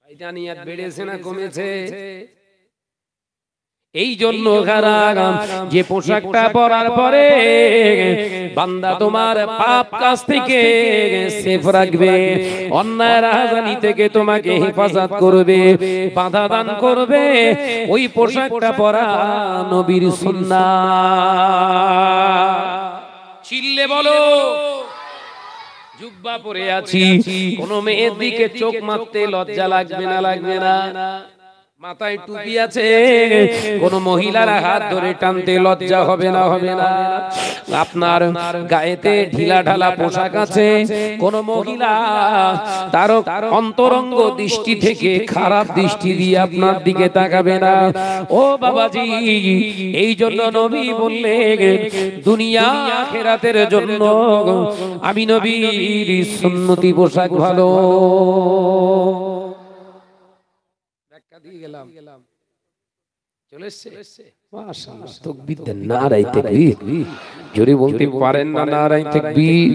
শয়তানিয়াত বেড়েছে না কমেছে? এই জন্য হারাম যে পোশাকটা পরার পরে বান্দা তোমার পাপ কাজ থেকে সেফ রাখবে, অন্যায় রাহাজানি থেকে তোমাকে হেফাজত করবে, বাধা দান করবে, ওই পোশাকটা পরা নবীর সুন্নাহ। চিল্লে বলো। জুব্বা পরে আছি, কোন মেয়ের দিকে চোখ মারতে লজ্জা লাগবে না? মাথায় টুপি আছে, কোন মহিলার হাত ধরে টানতে লজ্জা হবে না? আপনার গায়েতে ঢিলা ঢালা পোশাক আছে, কোন মহিলা তার অন্তরঙ্গ দৃষ্টি থেকে খারাপ দৃষ্টি দিয়ে আপনার দিকে তাকাবে না। ও বাবাজি, এই জন্য নবী বললেন দুনিয়া আখিরাতের জন্য আমি নবীর সুন্নতি পোশাক ভালো। জোরে বলতে পারেন না? নারায়ে তাকবীর।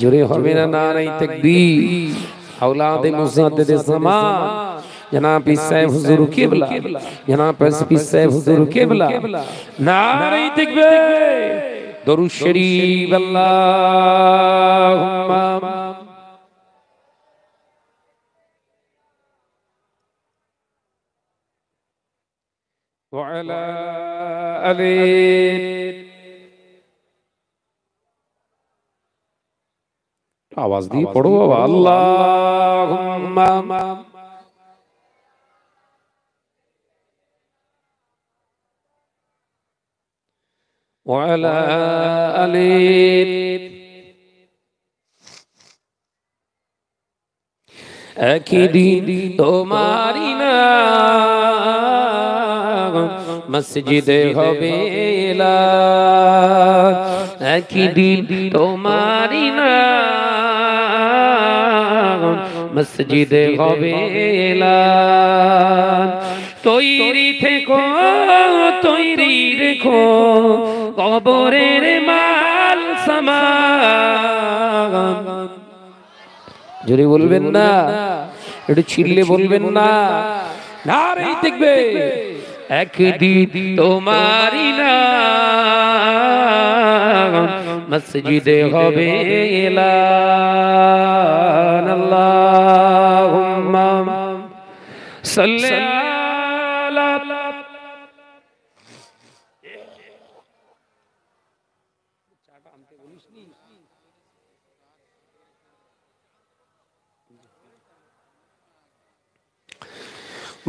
জোরে হবে না? নারায়ে তাকবীর। আওলাদে মুজাদ্দিদে জামান জনাব পীর সাহেব হুজুর কিবলা, জনাব পীর সাহেব হুজুর কিবলা, নারায়ে তাকবীর। দরুদ শরীফ আল্লাহুম্মা وعلى آله। आवाज দিয়ে পড়ো বাবা। আল্লাহুম্মা وعلى آله। একদিন তোমারি নাম মসজিদে হবে এলান, একদিন তোমারি নাম মসজিদে হবে এলান। তৈরি থেকো, তৈরি রেখো, কবরের মাল সামান। জোরে বলবেন না, একটু ছিললে বলবেন না? নারায়ে তাকবীর। একদিন তোমারি নাম মসজিদে হবে এলান। আল্লাহুম্মা সাল্লি আলা।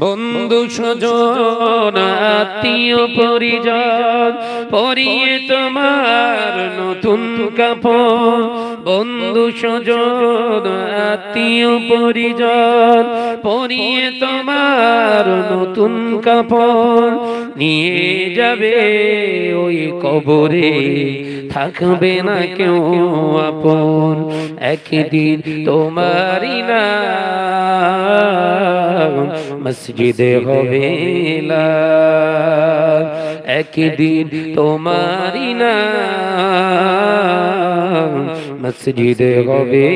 বন্ধু স্বজন আত্মীয় পরিজন পরিয়ে তোমার নতুন কাপড়, বন্ধু স্বজন আত্মীয় পরিজন পরিয়ে তোমার নতুন কাপড়, নিয়ে যাবে ওই কবরে থাকবে না কেউ আপন, একদিন তোমারই না মসজিদে হবে এলান, একদিন তোমারই না মসজিদে হবে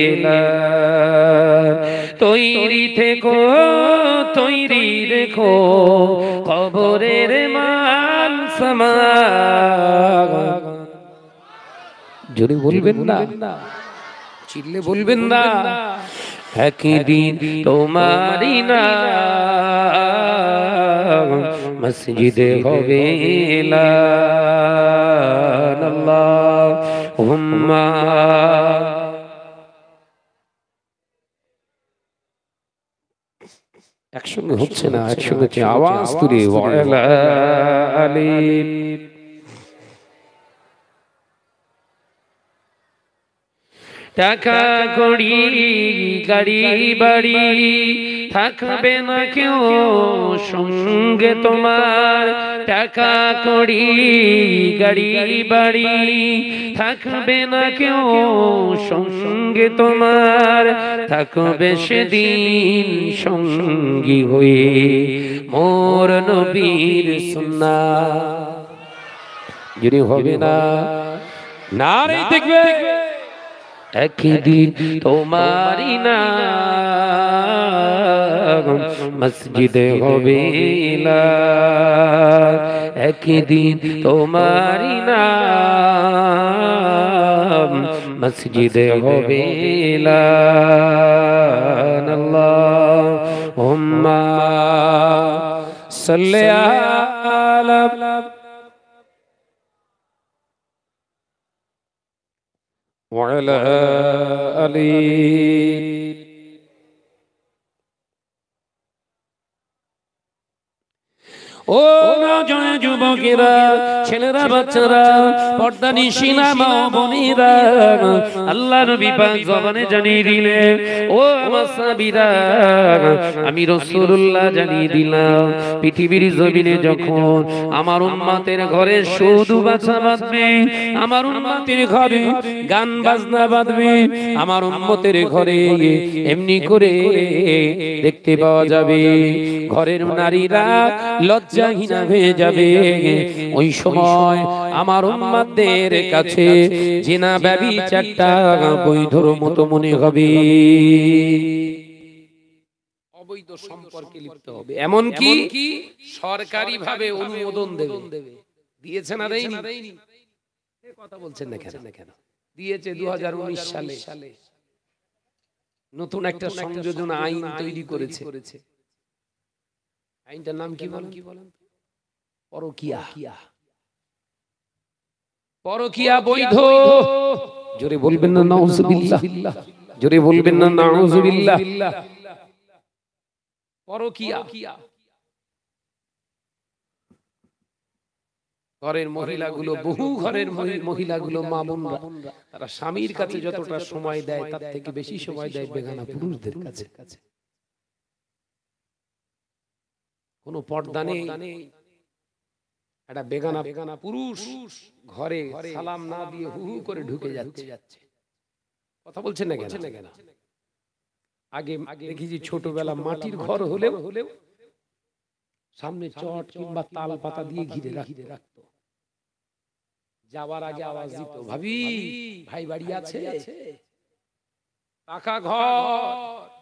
এলান। তৈরি থেকো তৈরি রেখো কবরের মান সামান। যদি বলবেন না, চিল্লে বলবেন না, একদিন তোমারই না মসজিদে হবে এলান। আল্লাহুম্মা একসঙ্গে হচ্ছে না, একসঙ্গে আওয়াজ তুলে ওয়ালা আলিম। টাকা কড়ি গাড়ি বাড়ি থাকবে না কেউ সঙ্গে তোমার, টাকা কড়ি গাড়ি বাড়ি থাকবে না কেউ সঙ্গে তোমার, থাকবে সেদিন সঙ্গী হয়ে মোর নবীর সুন্নাহ। যদি হবে না নারে দেখবে, একদিন তোমারই না মসজিদে হবে এলান, একদিন তোমারই না মসজিদে হবে এলান। আল্লাহুম্মা সাল্লি আলা وعلى آله। ও নওজোয়ান যুবকেরা, ছেলেরা, বাচ্চারা, পর্দা নিশিনা মা বোনেরা, আল্লাহ নবী পাক জবানে জানিয়ে দিলেন, ও আমার সাহাবীরা, আমি রাসূলুল্লাহ জানিয়ে দিলাম, পৃথিবীর জমিনে যখন আমার উম্মতের ঘরে শুধু বাচ্চা বাঁধবে, আমার উম্মতের ঘরে গান বাজনা বাঁধবে, আমার উম্মতের ঘরে এমনি করে দেখতে পাওয়া যাবে ঘরের নারীরা লজ্জাহীনা হয়ে যাবে। ওই সময় আমার উম্মতদের কাছে জিনা ব্যভিচারটা বৈধর মতো মনে হবে, অবৈধ সম্পর্কে লিপ্ত হবে, এমন কি সরকারি ভাবে অনুমোদন দেবে। দিয়েছে না দেয়নি? কথা বলছেন না কেন? দিয়েছে 2019 সালে নতুন একটা সংযোজন আইন তৈরি করেছে। আইনটার নাম কি বলেন? পরকিয়া। পরকিয়া বৈধ। জোরে বলবেন না নাউজুবিল্লাহ, জোরে বলবেন না নাউজুবিল্লাহ। পরকিয়া, ঘরের মহিলাগুলো, বহু ঘরের মহিলাগুলো, মা বোনরা, তারা স্বামীর কাছে যতটা সময় দেয় তার থেকে বেশি সময় দেয় বেগানা পুরুষদের কাছে। কোনো পর্দা নেই, একটা বেগানা পুরুষ ঘরে সালাম না দিয়ে হু হু করে ঢুকে যাচ্ছে। কথা বলছেন না কেন? আগে দেখেছি ছোটবেলা মাটির ঘর হলেও সামনে চট কিংবা তাল পাতা দিয়ে ঘিরে রাখতো, যাওয়ার আগে আওয়াজ দিত, ভাবি ভাই বাড়ি আছে? পাকা ঘর,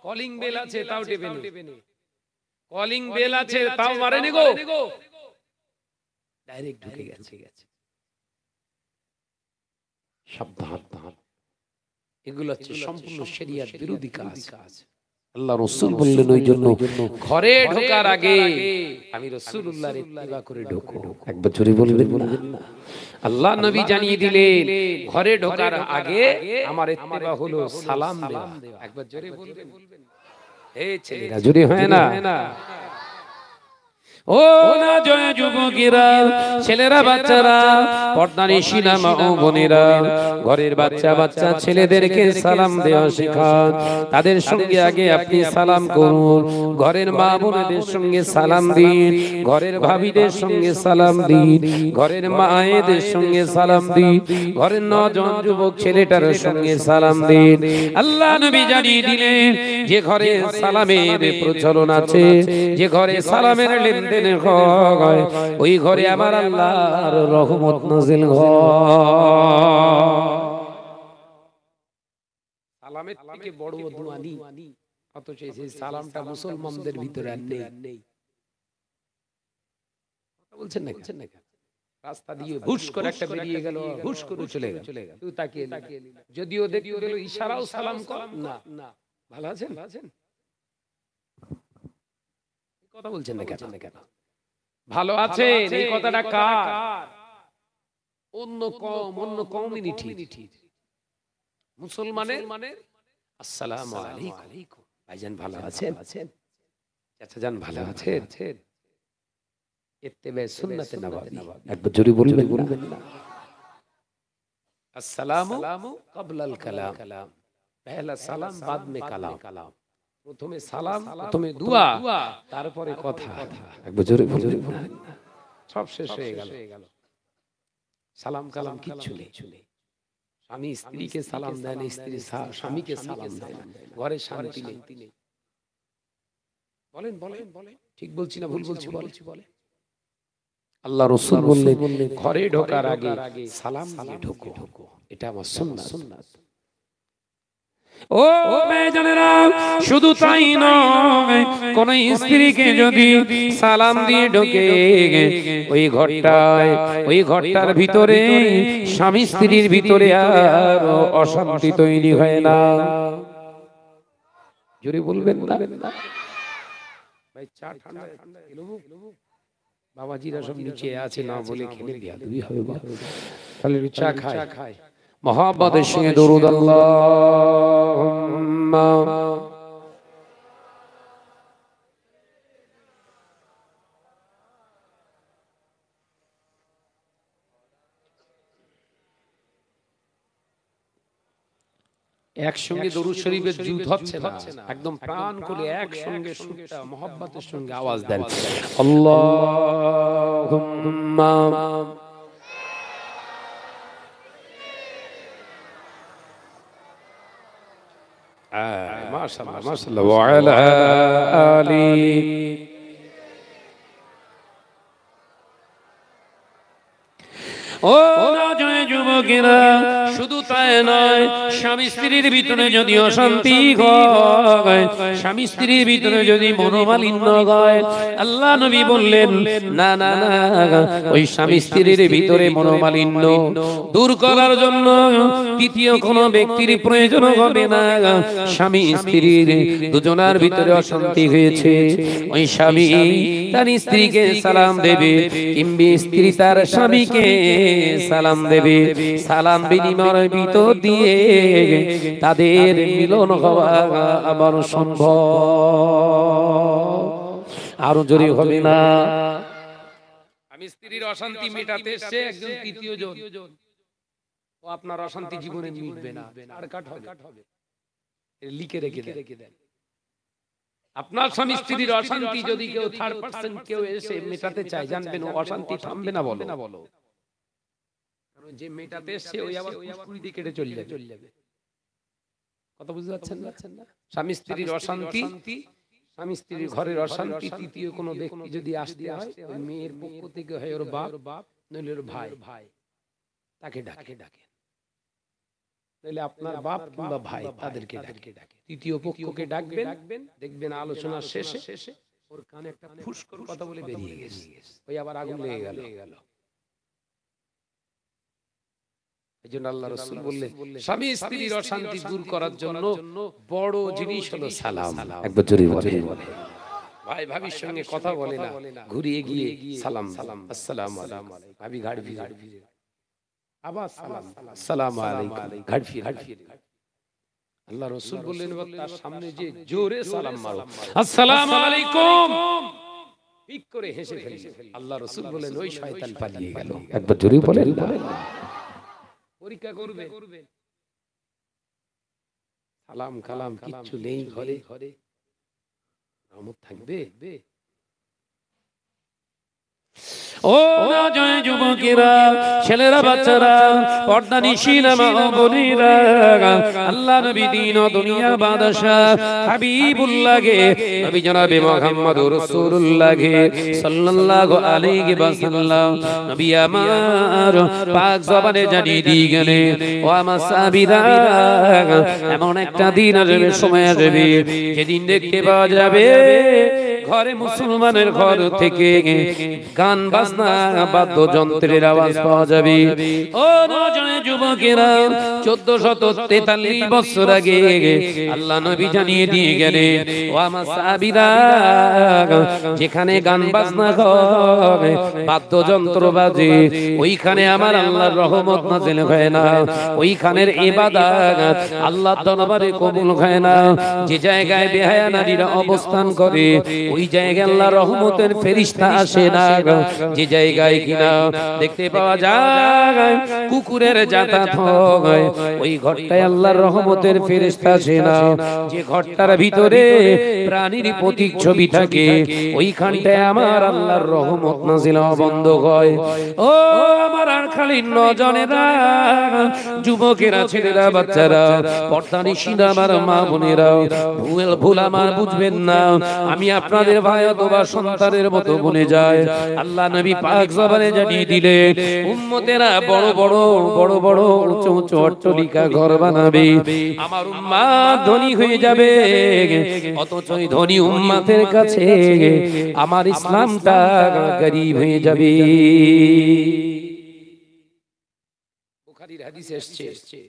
কলিং বেল আছে তাও টেপে নে, কলিং বেল আছে তাও মারেনি গো, ডাইরেক্ট ঢুকে গেছে। সাবধান, এগুলো হচ্ছে সম্পূর্ণ শরিয়ত বিরোধী কাজ। আল্লাহ রাসূল বললেন ওই জন্য ঘরে ঢোকার আগে আমি রাসূলুল্লাহর ইত্তিবা করে ঢোকো। একবার জোরে বলবেন না? আল্লাহ নবী জানিয়ে দিলেন ঘরে ঢোকার আগে আমার ইত্তিবা হলো সালাম দেওয়া। একবার জোরে বলবেন? এই ছেলেরা জোরে হয় না? ও না জয় যুবকেরা, ছেলেরা, বাচ্চারা, পর্দানিশিনা মা ও বোনেরা, ঘরের বাচ্চা বাচ্চা ছেলেদেরকে সালাম দেওয়া শেখান। তাদের সঙ্গে আগে আপনি সালাম করুন, ঘরের মা বোনেদের সঙ্গে সালাম দিন, ঘরের ভাবিদের সঙ্গে সালাম দিন, ঘরের মায়েদের সঙ্গে সালাম দিন, ঘরের নজন যুবক ছেলেটার সঙ্গে সালাম দিন। আল্লাহ নবী জানিয়ে দিলেন যে ঘরে সালামের প্রচলন আছে, যে ঘরে সালামের লেনদেন হয়, ওই ঘরে আমার আল্লাহর রহমত নাযিল হয়। সালামের থেকে বড় দোয়া নেই, অথচ সেই সালামটা মুসলমানদের ভিতরে আর নেই। কথা বলছেন না? রাস্তা দিয়ে হুশ করে একটা বেরিয়ে গেল, হুশ করে চলে গেল, তুই তাকিয়ে যদিও দেখতে গেল ইশারাও সালাম কর না। ভালো আছেন? কথা বলছেন না কেন? ভালো আছে এই কথাটা কার? অন্য কমিউনিটি মুসলমানের আসসালামু আলাইকুম, ভাইজান ভালো আছেন? চাচা জান ভালো আছেন? ইত্তেবা সুন্নাতে নববী, একবার জোরে বলবেন না? আসসালামু ক্বাবলাল কালাম, পহলা সালাম বাদ মে কালাম। প্রথমে সালাম, প্রথমে দুয়া, তারপরে কথা। একবার জোরে বলবেন না? সব শেষ হয়ে গেল, সালাম কালাম কিচ্ছু নেই। স্বামী স্ত্রীকে সালাম দেয় না, স্ত্রী স্বামীকে সালাম দেয় না, ঘরে শান্তি নেই। বলেন ঠিক বলছি না ভুল বলছি? বলে আল্লাহ রাসূল বললেন ঘরে ঢোকার আগে সালাম দিয়ে ঢোকো, এটা আমার সুন্নাত। ও মেয়েজানেরা, শুধু তাই নয়, কোন স্ত্রীকে যদি সালাম দিয়ে ঢোকে ওই ঘরটার ভিতরে স্বামী স্ত্রীর ভিতরে আর অশান্তি তৈরি হয় না। জোরে বলবেন না? ভাই চা ঠান্ডা বাবাজিরা সব নিচে আছে, না বলে খেলে বেয়াদবি হবে। তাহলে চা খায় মহব্বতের সঙ্গে দরুদ আল্লাহুম্মা একসঙ্গে দরুদ শরীফের যুদ হচ্ছে না, একদম প্রাণ খুলে একসঙ্গে সুরটা মহব্বতের সঙ্গে আওয়াজ দেন, আল্লাহুম্মা মাশাআল্লাহ মাশাআল্লাহ ওয়া আলা আলি। ও নজয় যুবকেরা, শুধু তাই নয়, স্বামী স্ত্রীর ভিতরে যদি অশান্তি হয়, স্বামী স্ত্রীর ভিতরে যদি মনোমালিন্য হয়, আল্লাহ নবী বললেন না, ওই স্বামী স্ত্রীর ভিতরে মনোমালিন্য দূর করার জন্য তৃতীয় কোনো ব্যক্তির প্রয়োজন হবে না। স্বামী স্ত্রীর দুজনার ভিতরে অশান্তি হয়েছে, ওই স্বামী তার স্ত্রীকে সালাম দেবে, কিংবা স্ত্রী তার স্বামীকে সালাম দেবে। সালাম বিনিময়ের ভিতর দিয়ে তাদের মিলন হওয়া আবার সম্ভব। আরো জোরে হবে না? আমি স্ত্রীর অশান্তি মেটাতে এসে একজন তৃতীয় জন, ও আপনার অশান্তি জীবনে মিটবে না, আর কাট হবে। লিখে রেখে দেন। আপনার স্বামী স্ত্রীর অশান্তি যদি কেউ থার্ড পারসন কেউ এসে মেটাতে চায়, জানবেন ও অশান্তি থামবে না। বলো কারণ যে মেটাতে এসে ওই আবার পুষ্কুড়ি দিয়ে কেটে চলে যাবে। কথা বুঝতে পারছেন না? স্বামী স্ত্রীর অশান্তি, স্বামী স্ত্রীর ঘরের অশান্তি, তৃতীয় কোনো ব্যক্তি যদি আসতে হয়, ওই মেয়ের পক্ষ থেকে হয় ওর বাপ নইলে ওর ভাই, তাকে ডাকে। নইলে আপনার বাপ কিংবা ভাই, তাদেরকে ডাকে। তৃতীয় পক্ষকে ডাকবেন, দেখবেন আলোচনা শেষে ওর কানে একটা ফুস করে কথা বলে বেরিয়ে গেছে, ওই আবার আগুন লেগে গেল। এইজন্য আল্লাহ রাসূল বললেন স্বামী স্ত্রীর অশান্তি দূর করার জন্য বড় জিনিস হলো সালাম। একবার জোরে বলে। ভাই ভাবির সঙ্গে কথা বলে না, ঘুরিয়ে গিয়ে সালাম, আসসালামু আলাইকুম। ভাবি ঘাড় ফিরে আবার সালাম, আসসালামু আলাইকুম, ঘাড় ফিরে। আল্লাহ রাসূল বললেন তার সামনে যে জোরে সালাম মারো, আসসালামু আলাইকুম, ঠিক করে হেসে ফেলল। আল্লাহ রাসূল বলেন ওই শয়তান পালিয়ে গেল। একবার জোরে বলেন না। পরীক্ষা করবে, সালাম কালাম কিচ্ছু নেই ঘরে, রহমত থাকবে? ও নজয় যুবকেরা, ছেলেরা, বাচ্চারা, পর্দানিশীনা মা ও বোনেরা, আল্লাহ নবী দ্বীন ও দুনিয়ার বাদশা হাবিবুল্লাহকে, নবী জনাবে মুহাম্মদুর রাসূলুল্লাহ সাল্লাল্লাহু আলাইহি ওয়াসাল্লাম নবী আমার পাক জবানে জানিয়ে দিয়ে গেলেন, ও আমার সাহাবীরা, এমন একটা দিন আসবে, সময় আসবে, যেদিন দেখতে পাওয়া যাবে ঘরে, মুসলমানের ঘর থেকে গান বাজনা বাদ্যযন্ত্রের আওয়াজ পাওয়া যাবে। ও নজনে যুবকেরা, 1443 বছর আগে আল্লাহ নবী জানিয়ে দিয়ে গেলেন, ও আমার সাহাবীরা, যেখানে গান বাজনা হয়, বাদ্যযন্ত্র বাজে, ওইখানে আমার আল্লাহর রহমত নাযিল হয় না, ওইখানের ইবাদত আল্লাহর দরবারে কবুল হয় না। যে জায়গায় বেহায়া নারীরা অবস্থান করে, ওই জায়গায় আল্লাহর রহমতের ফেরেশতা আসে না। যে জায়গায় কিনা দেখতে পাওয়া যায় কুকুরের যাতায়াত হয়, ওই ঘরটায় আল্লাহর রহমতের ফেরেশতা আসে না। যে ঘরটার ভিতরে প্রাণীর প্রতীক ছবি থাকে, ওইখানটায় আমার আল্লাহর রহমত নাযিল হওয়া বন্ধ হয়। ও আমার আর খালি নজনেরা, যুবকেরা, ছেলেরা, বাচ্চারা, পর্দানিশীনা আমার মা বোনেরা, ভুল আমার বুঝবেন না, আমি আপনাদের ভাই অথবা সন্তানের মতো বলে যায়। আল্লাহ নবী পাক জবানে জানিয়ে দিলেন, উম্মতেরা বড় বড় উঁচু উঁচু অট্টালিকা ঘর বানাবে, আমার উম্মাত ধনী হয়ে যাবে, অথচ ওই ধনী উম্মাতের কাছে আমার ইসলামটা গরীব হয়ে যাবে। বুখারীর হাদিসে এসেছে,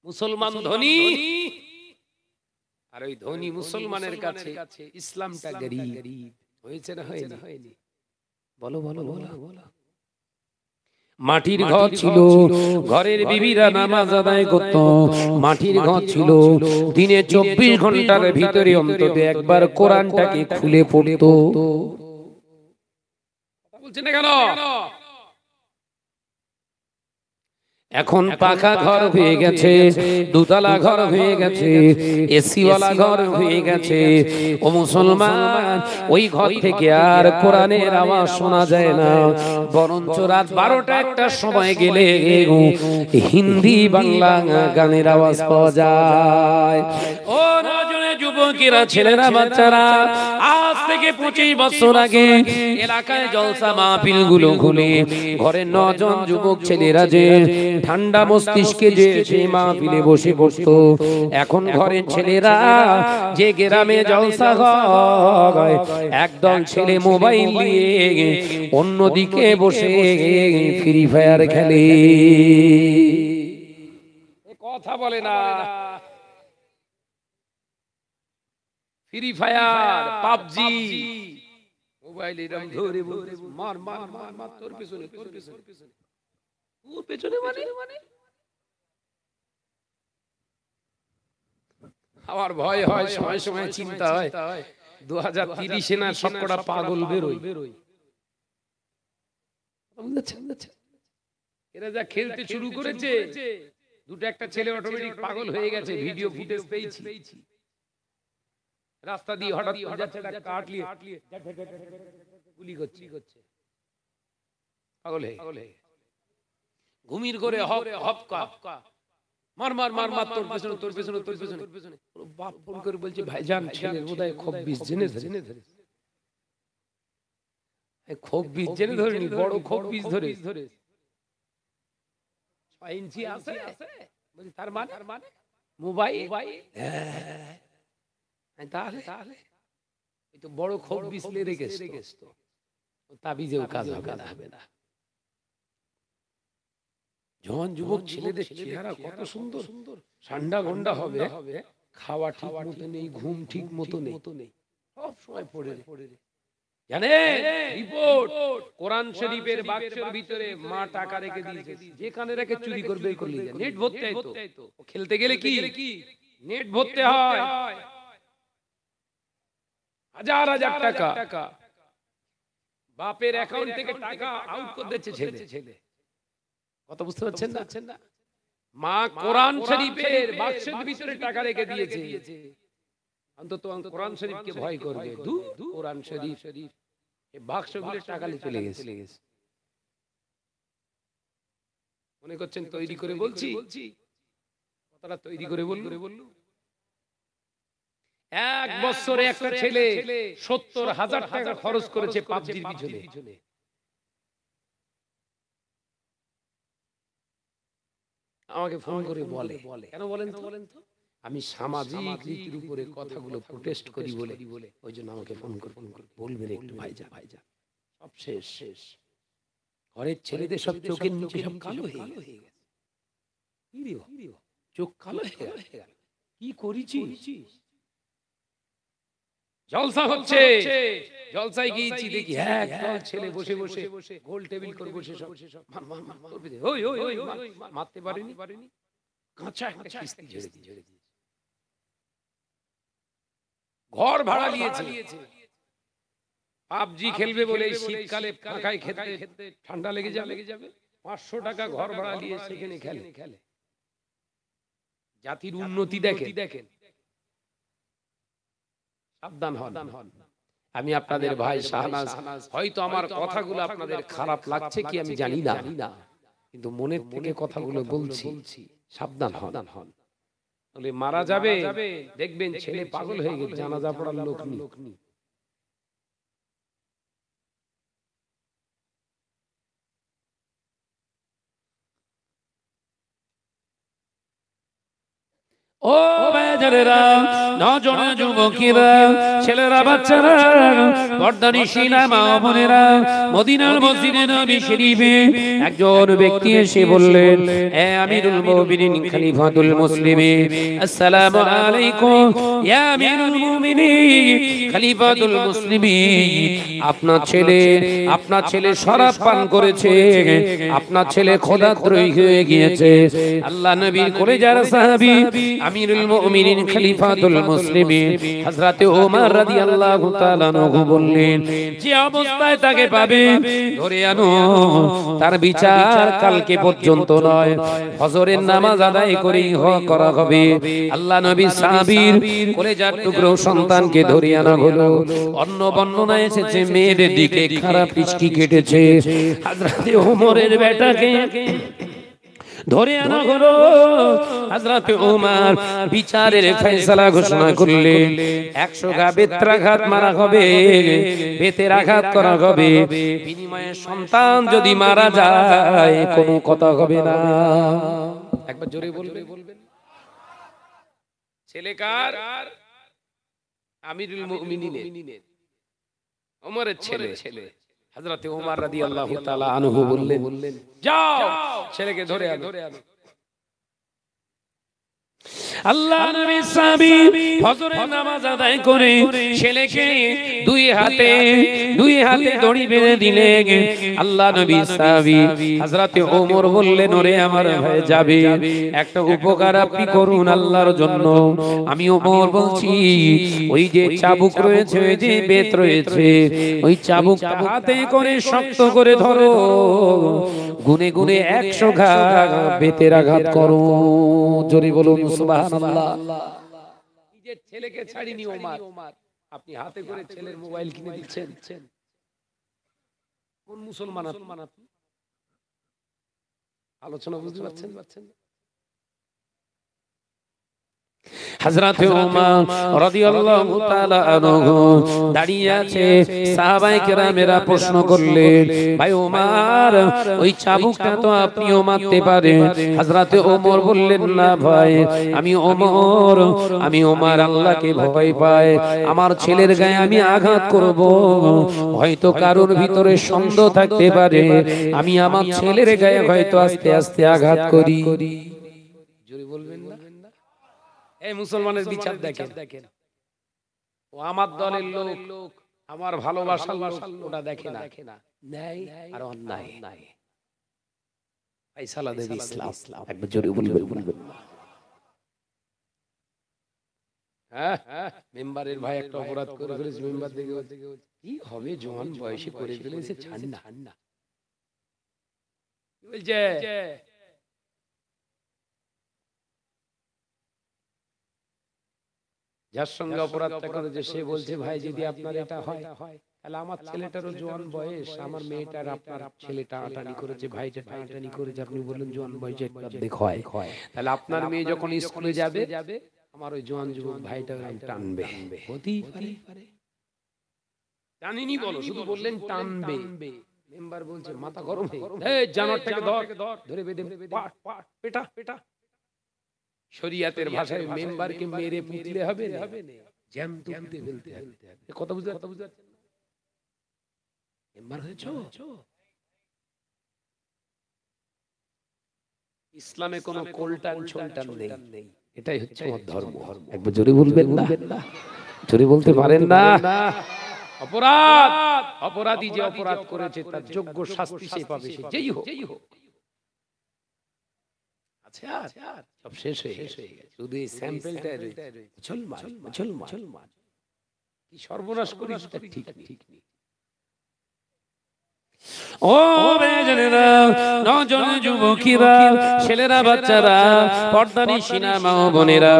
মুসলমান ধনী, আর ওই ধনী মুসলমানের কাছে ইসলামটা গরীব হয়েছে না হয়নি? বলো বলো বলো বলো। মাটির ঘর ছিল, ঘরের বিবিরা নামাজ আদায় করত, মাটির ঘর ছিল, দিনে 24 ঘন্টার ভিতরে অন্তত একবার কোরআনটাকে খুলে পড়তো। বলছেন না কেন? এখন পাকা ঘর হয়ে গেছে, দুতলা ঘর হয়ে গেছে, এসিওয়ালা ঘর হয়ে গেছে। ও মুসলমান, ওই ঘর থেকে আর কোরআনের আওয়াজ শোনা যায় না, বরঞ্চ রাত 12টা 1টার সময় গেলে হিন্দি বাংলা গানের আওয়াজ পাওয়া যায়। ও নজনে যুবকেরা, ছেলেরা, বাচ্চারা, আজ থেকে 25 বছর আগে এলাকায় জলসা মাহফিল গুলো খুলে ঘরের 9 জন যুবক ছেলেরা যে ঠান্ডা মস্তিষ্কে যে সেই মাহফিলে বসে বসতো, এখন ঘরের ছেলেরা যে গ্রামে জলসা হয়, একদল ছেলে মোবাইল নিয়ে অন্যদিকে বসে ফ্রি ফায়ার খেলে। কথা বলে না, ফ্রি ফায়ার, পাবজি, মোবাইল এরকম ধরে বলতে মার মার মার মার, তোর পেছনে তোর পেছনে ওর পেছনে, মানে আমার ভয় হয়, সময় সময় চিন্তা হয় 2030-এ না সবকটা পাগল বেরোয়। এরা যা খেলতে শুরু করেছে, দুটো একটা ছেলে অটোমেটিক পাগল হয়ে গেছে। ভিডিও ফুটেজ পেয়েছি, রাস্তা দিয়ে হঠাৎ যাচ্ছে, কাটলিয়ে গুলি করছে, পাগল হয়ে ঘুমির করে হপকা মার মার মার মার, তোর পেছনে তোর পেছনে তোর পেছনে। বাপ ফোন করে বলছে, ভাইজান ছেলের বোধহয় খুব বিষ জেনে ধরে, খুব বিষ জেনে ধরেনি, বড় খুব বিষ ধরে 6 ইঞ্চি আছে। বলছি তার মানে মোবাইল, তাহলে এই তো বড় খুব বিষ লে রেখেছে, তো তাবিজেও কাজ হবে না। যখন যুবক ছেলেদের চেহারা কত সুন্দর, ঠান্ডা গন্ডা হবে, খাওয়া ঠিক মতো নেই, ঘুম ঠিক মতো নেই, সব সময় পড়ে জানে রিপোর্ট, কোরআন শরীফের বাক্সের ভিতরে মা টাকা রেখে দিয়েছে, যেখানে রেখে চুরি করবে, নেট ভরতে হয় তো, খেলতে গেলে কি নেট ভরতে হয়, হাজার হাজার টাকা বাপের অ্যাকাউন্ট থেকে টাকা আউট করে দিচ্ছে ছেলে। কত বুঝতে পারছেন না? মা কোরআন শরীফের বাক্সের ভিতরে টাকা রেখে দিয়েছে। অন্তত কোরআন শরীফকে ভয় করবে। কোরআন শরীফ এই বাক্সগুলো টাকা চলে গেছে। মনে করছেন তৈরি করে বলছি? কথাটা তৈরি করে বললু। এক বছরে একটা ছেলে ৭০,০০০ টাকা খরচ করেছে পাবজির পিছনে। আমাকে ফোন করে বলে, কেন বলেন তো? আমি সামাজিক রীতির উপরে কথাগুলো প্রোটেস্ট করি বলে ওই জন্য আমাকে ফোন করে বলবেন একটু ভাইজা সব শেষ। ঘরের ছেলেদের সব চোখের নিচে সব কালো হয়ে গেছে। চোখ কালো হয়ে গেল। কি করেছিস? জলসা হচ্ছে, জলসায় গিয়েছি দেখি একদল ছেলে বসে গোল টেবিল করে বসে সব মারতে পারেনি, কাঁচা একটা কিস্তি ঝেড়ে দিয়ে ঘর ভাড়া নিয়েছে। পাবজি খেলবে বলে শীতকালে ফাঁকায় খেতে ঠান্ডা লেগে যাবে ৫০০ টাকা ঘর ভাড়া নিয়ে সেখানে খেলে। জাতির উন্নতি দেখেন। সাবধান হন। আমি আপনাদের ভাই শাহনাজ, হয়তো আমার কথাগুলো আপনাদের খারাপ লাগছে কি আমি জানি না, কিন্তু মনের থেকে কথাগুলো বলছি। সাবধান হন। বলে মারা যাবে, দেখবেন ছেলে পাগল হয়ে গেছে, জানাজা পড়ার লোক নেই। ও ভাইজানেরা, নজনে যুবকেরা, ছেলেরা, বাচ্চারা, পর্দানিশীনা মা বোনেরা, মদিনার মসজিদে নবী শরীফে একজন ব্যক্তি এসে বললেন, এ আমিরুল মুমিনিন খলিফাতুল মুসলিমিন, আসসালামু আলাইকুম ইয়া আমিরুল মুমিনিন খলিফাতুল মুসলিমিন, আপনার ছেলে শরাব পান করেছে, আপনার ছেলে খোদাদ্রোহী হয়ে গিয়েছে। আল্লাহ নবীর কলেজার সাহাবী আমিরুল মুমিনিন খলিফাতুল মুসলিমিন হযরতে ওমর রাদিয়াল্লাহু তাআলা আনহু বললেন, যে অবস্থায় তাকে পাবে ধরে আনো, তার বিচার কালকে পর্যন্ত নয়, ফজরের নামাজ আদায় করেই করা হবে। আল্লাহ নবী সাহাবীর কলেজার টুকরো সন্তানকে ধরে আনা হলো। অন্য বর্ণনায় এসেছে মেয়ের দিকে খারাপ দৃষ্টি কেটেছে। হযরতে ওমরের বেটাকে ধরে আনা হলো। হযরতে ওমর বিচারের ফয়সালা ঘোষণা করলেন, ১০০ গা বেত্রাঘাত মারা হবে, বেতের আঘাত করা হবে, বিনিময়ে সন্তান যদি মারা যায় কোনো কথা হবে না। একবার জোরে বলবেন। ছেলে কার? আমিরুল মুমিনিনের, ওমরের ছেলে। হযরতে ওমর রাদিয়াল্লাহু তাআলা আনহু বললেন, যাও ছেলেকে ধরে আনো। আল্লাহ নবী সাহাবী ফজরের নামাজ আদায় করে ছেলেকে দুই হাতে দড়ি বেঁধে দিলেন। আল্লাহ নবী সাহাবী হযরতে ওমর বললেন, ওরে আমার ভাই যাবে, একটা উপকার আপনি করুন আল্লাহর জন্য। আমি ওমর বলছি, ওই যে চাবুক রয়েছে, ওই যে বেত রয়েছে, ওই চাবুকটা হাতে করে শক্ত করে ধরো, গুনে ১০০ ঘা বেতের আঘাত করো। জোরে বলুন সুবহানাল্লাহ। নিজের ছেলেকে ছাড়িনি ওমর, আপনি হাতে করে ছেলের মোবাইল কিনে দিচ্ছেন। কোন মুসলমান আপনি? আলোচনা বুঝতে পারছেন? হযরতে ওমর রাদিয়াল্লাহু তাআলা আনহু দাঁড়িয়ে আছে। সাহাবায়ে কেরামেরা প্রশ্ন করলেন, ভাই ওমর, ওই চাবুকটা তো আপনিও মারতে পারেন। হযরতে ওমর বললেন, না ভাই, আমি ওমর আল্লাহকে ভয় পাই। আমার ছেলের গায়ে আমি আঘাত করব, হয়তো কারোর ভিতরে সন্দেহ থাকতে পারে, আমি আমার ছেলের গায়ে হয়তো আস্তে আস্তে আঘাত করি। জোরে বলবেন না? এই মুসলমানের বিচার দেখেন, ও আমার দলের লোক, আমার ভালোবাসার লোক, ওটা দেখে না, ন্যায় আর অন্যায় ফায়সালা দেবে ইসলাম। একবার জোরে বলবেন। হ্যাঁ, মেম্বারের ভাই একটা অপরাধ করে ফেলেছে, মেম্বার দেখে কি হবে, জোয়ান বয়সে করে ফেলেছে, ছাড় না। বলছে যার সঙ্গে অপরাধটা করেছে সে বলছে, ভাই যদি আপনার এটা হয় তাহলে আমার ছেলেটারও জোয়ান বয়স, আমার মেয়েটার আপনার ছেলে টানাটানি করেছে, ভাইটা টানাটানি করেছে, আপনি বললেন জোয়ান বয়সে দেখ হয়, তাহলে আপনার মেয়ে যখন স্কুলে যাবে আমার ওই জোয়ান যুবক ভাইটা টানবে, হতেই পারে। টানিনি বলো, শুধু বললেন টানবে। মেম্বার বলছে মাথা গরম এই জানোয়ারটাকে ধরে বেঁধে পেটা পেটা। শরিয়াতের ভাষায় মেম্বারকে মেরে পুঁতলে হবে না, জ্যান্ত পুঁতে ফেলতে হবে। কথা বুঝতে পারছেন? মেম্বার হয়েছো। ইসলামে কোনো কোলটান ছোলটান নেই, এটাই হচ্ছে আমার ধর্ম। একবার জোরে বলবেন না, জোরে বলতে পারেন না। অপরাধী যে অপরাধ করেছে তার যোগ্য শাস্তি সে পাবে, সে যেই হোক। আচ্ছা সব শেষ হয়ে গেছে, শুধু এই স্যাম্পলটা মুসলমান কি সর্বনাশ করিস, ঠিক নেই। ও বেজনেরা, নজন যুবকীরা, ছেলেরা, বাচ্চারা, পর্দানিশিনা মা ও বোনেরা,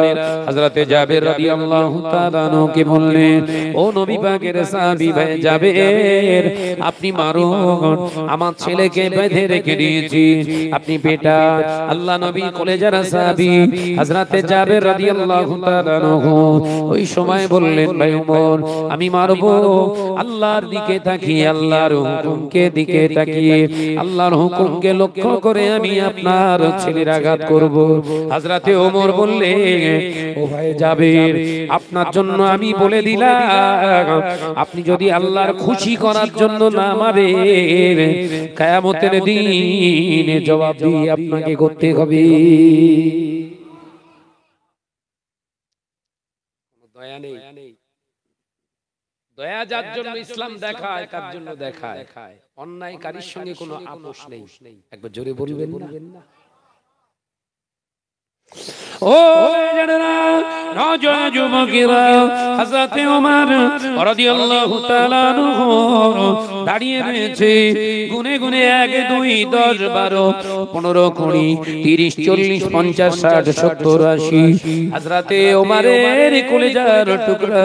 হযরতে জাবের রাদিয়াল্লাহু তাআলা আনহুকে বললেন, ও নবী পাকের সাহাবী ভাই জাবের, আপনি মারুন, আমার ছেলেকে বেঁধে রেখে দিয়েছি, আপনি বেটা। আল্লাহ নবী কলেজার সাহাবী হযরতে জাবের রাদিয়াল্লাহু তাআলা আনহু ওই সময় বললেন, ভাই ওমর, আমি মারবো আল্লাহর দিকে তাকিয়ে, আল্লাহর হুকুমকে দিকে তাকিয়ে, আল্লাহর হুকুমকে লক্ষ্য করে আমি আপনার ছেলের আঘাত করব। হযরতে ওমর বললেন, ও ভাই জাবের, আপনার জন্য আমি বলে দিলাম, আপনি যদি আল্লাহর খুশি করার জন্য না মারেন, কিয়ামতের দিনে জবাবদিহি আপনাকে করতে হবে। দয়া নেই। দয়া যার জন্য ইসলাম দেখায়, তার জন্য দেখায়। অন্যায়কারীর সঙ্গে কোনো আপোষ নেই। একবার জোরে বলবেন না। ও জানেনা, নজন যুবকেরা, হযরতে ওমর রাদিয়াল্লাহু তাআলা আনহু দাঁড়িয়ে রয়েছে, গুনে গুনে 1 2 10 12 15 20 30 40 50 60 70 80 হযরতে ওমরের কলিজার টুকরা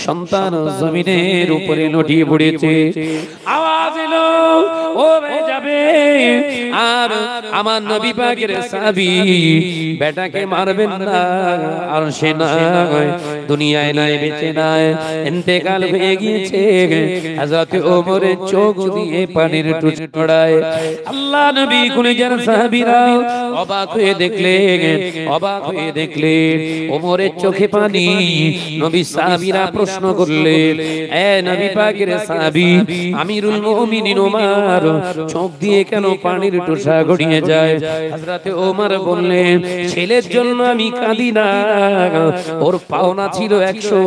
সন্তান জমিনের উপরে লটিয়ে পড়েছে। আওয়াজ এলো, ও যাবে, আর আমার নবী পাকের সাহাবী বেটাকে মারবেন না, আর সে নাই, দুনিয়ায় নাই, বেঁচে নাই, ইন্তেকাল হয়ে গিয়েছে। হযরত ওমরের চোখ দিয়ে পানির টুকরায় আল্লাহ নবী কলিজার সাহাবীরা অবাক হয়ে দেখলেন ওমরের চোখে পানি। নবী সাহাবীরা প্রশ্ন করলেন, এ নবী পাকের সাহাবী আমিরুল মুমিনিন ওমর, চোখ দিয়ে কেন পানির টুসা গড়িয়ে যায়? হযরত ওমর বললেন, ছেলের জন্য আমি কাঁদি না, ওর পাওনা ছিল 100,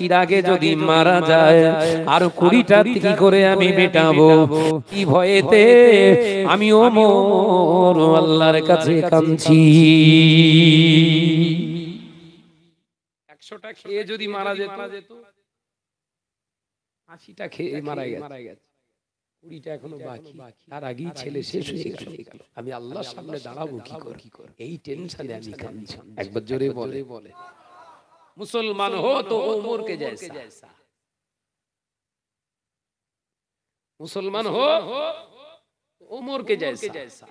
এর আগে যদি মারা যায় আর 20টা কি করে আমি মেটাবো? কি ভয়েতে আমি ওমর আল্লাহর কাছে কাঁদছি। 100টা খেয়ে যদি মারা যেত, 80টা খেয়ে মারা গেছে, 20টা এখনো বাকি, তার আগেই ছেলে শেষ হয়ে গেল, আমি আল্লাহর সামনে দাঁড়াবো কি করে? এই টেনশনে আমি কাঁদছি। একবার জোরে বলে, মুসলমান হো তো ওমর কে জैसा, মুসলমান হো ওমর কে जैसा।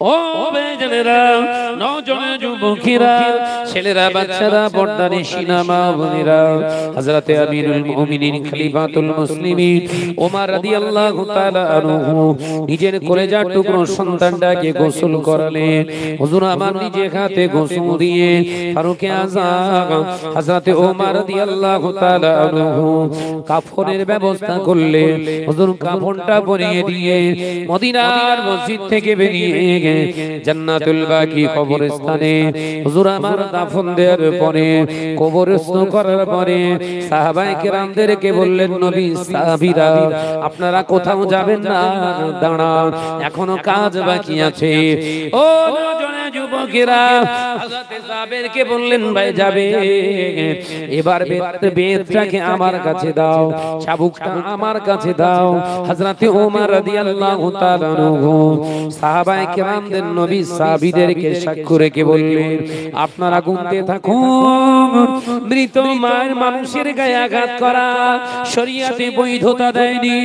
ও বেজনেরা, নজন যুবকেরা, ছেলেরা, বাচ্চারা, পর্দানিশিনা মা বোনেরা, হযরতে আমিরুল মুমিনিন খলিফাতুল মুসলিমিন ওমর রাদিয়াল্লাহু তাআলা আনহু নিজের কলেজার টুকরো সন্তানটাকে গোসল করালেন। হুজুর আমার নিজে হাতে গোসল দিয়ে ফারুক আযম হযরতে ওমর রাদিয়াল্লাহু তাআলা আনহু কাফনের ব্যবস্থা করলেন। হুজুর কাফনটা পরিয়ে দিয়ে মদিনার মসজিদ থেকে বেরিয়ে জান্নাতুল বাকি কবরস্থানে হুজুর আমার দাফন দেওয়ার পরে, কবরস্থ করার পরে সাহাবায়ে কেরামদেরকে বললেন, নবী সাহাবীরা আপনারা কোথাও যাবেন না, দাঁড়ান, এখনো কাজ বাকি আছে। ও নজনে যুবকেরা হযরত জাবেরকে বললেন ভাই যাবে এবার বেতটাকে আমার কাছে দাও, চাবুকটা আমার কাছে দাও। হযরত ওমর রাদিয়াল্লাহু তাআলা আনহু সাহাবায়ে কেরামদের নবী সাহাবীদেরকে সাক্ষ্য রেখে বললেন আপনারা গুনতে থাকুন, মৃত মায়ের মানুষের গায়ে আঘাত করা শরীয়তে বৈধতা দেয়নি,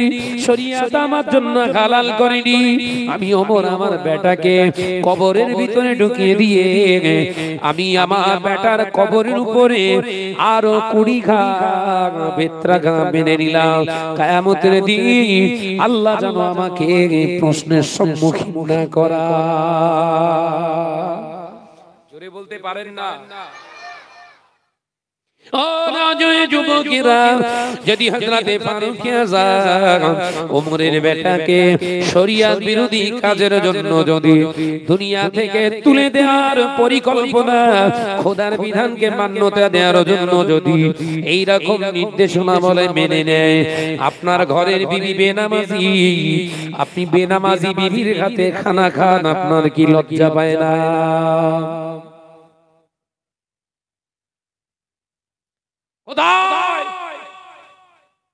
শরীয়ত আমার জন্য হালাল করেনি। আমি ওমর আমার বেটাকে কবরের ভিতরে ঢুকিয়ে দিয়ে আমি আমার বেটার কবরের উপরে আরো 20 ঘা বেত্রা ঘা মেনে নিলাম। কিয়ামতের দিন আল্লাহ যেন আমাকে প্রশ্নের সম্মুখীন না করা। জোরে বলতে পারেন না? ও নজরে যুবকেরা, যদি হযরতে ফারুক আযম ওমরের বেটাকে শরীয়ত বিরোধী কাজের জন্য যদি দুনিয়া থেকে তুলে দেওয়ার পরিকল্পনা, খোদার বিধানকে মান্যতা দেওয়ার জন্য যদি এই রকম নির্দেশনা বলে মেনে নেয়, আপনার ঘরের বিবি বেনামাজি, আপনি বেনামাজি বিবির হাতে খানা খান, আপনার কি লজ্জা পায় না?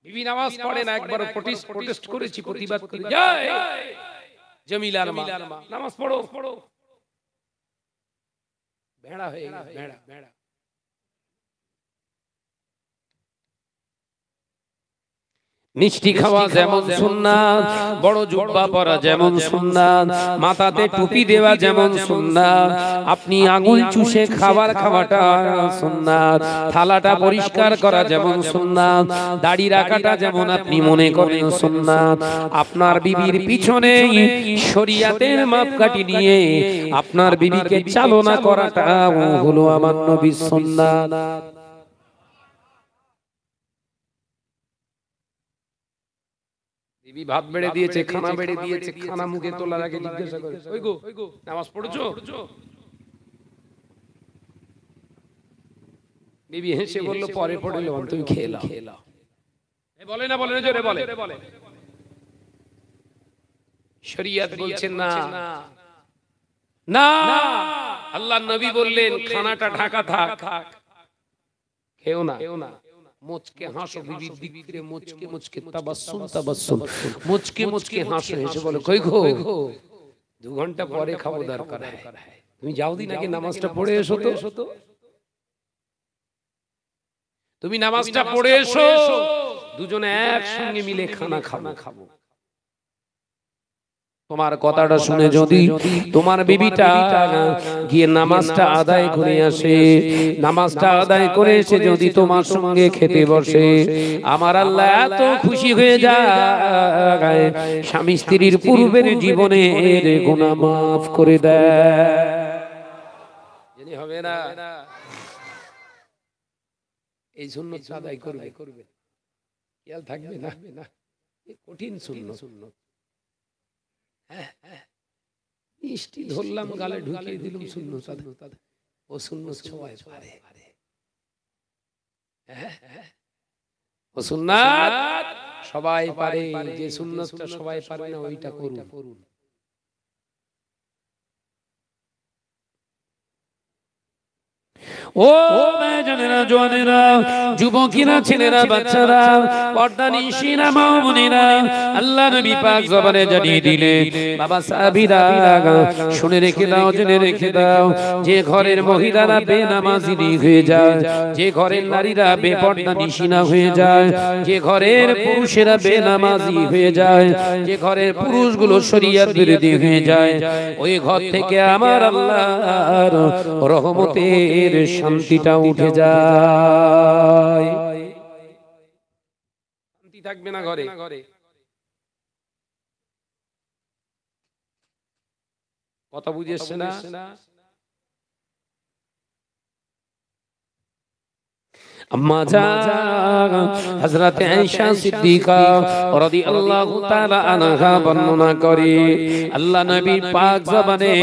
বিবি নামাজ পড়ে না, একবার প্রোটেস্ট করেছি, প্রতিবাদ করি, জমিলার মা নামাজ পড়ো, ভেড়া হয়ে ভেড়া ভেড়া। মিষ্টি খাওয়া যেমন সুন্নাত, বড় জুব্বা পরা যেমন সুন্নাত, মাথাতে টুপি দেওয়া যেমন সুন্নাত, আপনি আঙুল চুষে খাবার খাওয়াটা সুন্নাত, থালাটা পরিষ্কার করা যেমন সুন্নাত, দাড়ি রাখাটা যেমন আপনি মনে করেন সুন্নাত, আপনার বিবির পিছনে শরীয়তের মাপকাঠি নিয়ে আপনার বিবিকে চালনা করাটা হলো আমার নবীর সুন্নাত। বিবি ভাত বেড়ে দিয়েছে, খানা বেড়ে দিয়েছে, খানা মুখে তোলার আগে জিজ্ঞাসা করে, ওই গো নামাজ পড়ছো? বিবি হেসে বলল পরে পড়লো, তুমি খেয়ে নাও। বলে না জোরে বলে। শরীয়ত বলছে না, না, আল্লাহর নবী বললেন খানাটা ঢাকা থাক, খেও না। মুচকে হাসো, বিবির দিক থেকে মুচকে মুচকে তাবাসসুম, মুচকে হাসো, হেসে বলে কই গো 2 ঘন্টা পরে খাবো, দরকার হয় তুমি যাও দিন আগে নামাজটা পড়ে এসো তো, তুমি নামাজটা পড়ে এসো, দুজনে একসঙ্গে মিলে খানা খাবো। তোমার কথাটা শুনে যদি তোমার বিবিটা গিয়ে নামাজটা আদায় করে আসে, নামাজটা আদায় করে এসে যদি তোমার সঙ্গে খেতে বসে, আমার আল্লাহ এত খুশি হয়ে যায়, স্বামী স্ত্রীর পূর্বের জীবনের গুনাহ মাফ করে দেয়। জানি হবে না, এই সুন্নাত আদায় করবে, খেয়াল থাকবে না, কঠিন সুন্নাত। মিষ্টি ধরলাম গালে ঢুকিয়ে দিলাম সুন্নাত, ও সুন্নাত সবাই পারে, ও সুন্নাত সবাই পারে, যে সুন্নাতটা সবাই পারে না ওইটা করুন। ও মেয়েরা, জওয়ানেরা, যুবকেরা, ছেলেরা, বাচ্চারা, পর্দানিশিরা, মা বোনেরা, আল্লাহ নবী পাক জবানে জানিয়ে দিলে, বাবা সাহাবীরা শুনে রেখে দাও, জেনে রেখে দাও, যে ঘরের মহিলারা বেনামাজি হয়ে যায়, যে ঘরের নারীরা বেপর্দানিশিনা হয়ে যায়, যে ঘরের পুরুষেরা বেনামাজি হয়ে যায়, যে ঘরের পুরুষগুলো শরীয়ত বিরোধী হয়ে যায়, ওই ঘর থেকে আমার আল্লাহর রহমতের শান্তিটা উঠে যায়। শান্তি থাকবে না ঘরে। কথা বুঝে এসছে না? আম্মা জান হযরত আয়েশা সিদ্দিকা রাদিয়াল্লাহু তাআলা আনহা বর্ণনা করে আল্লাহ নবী পাক জবানে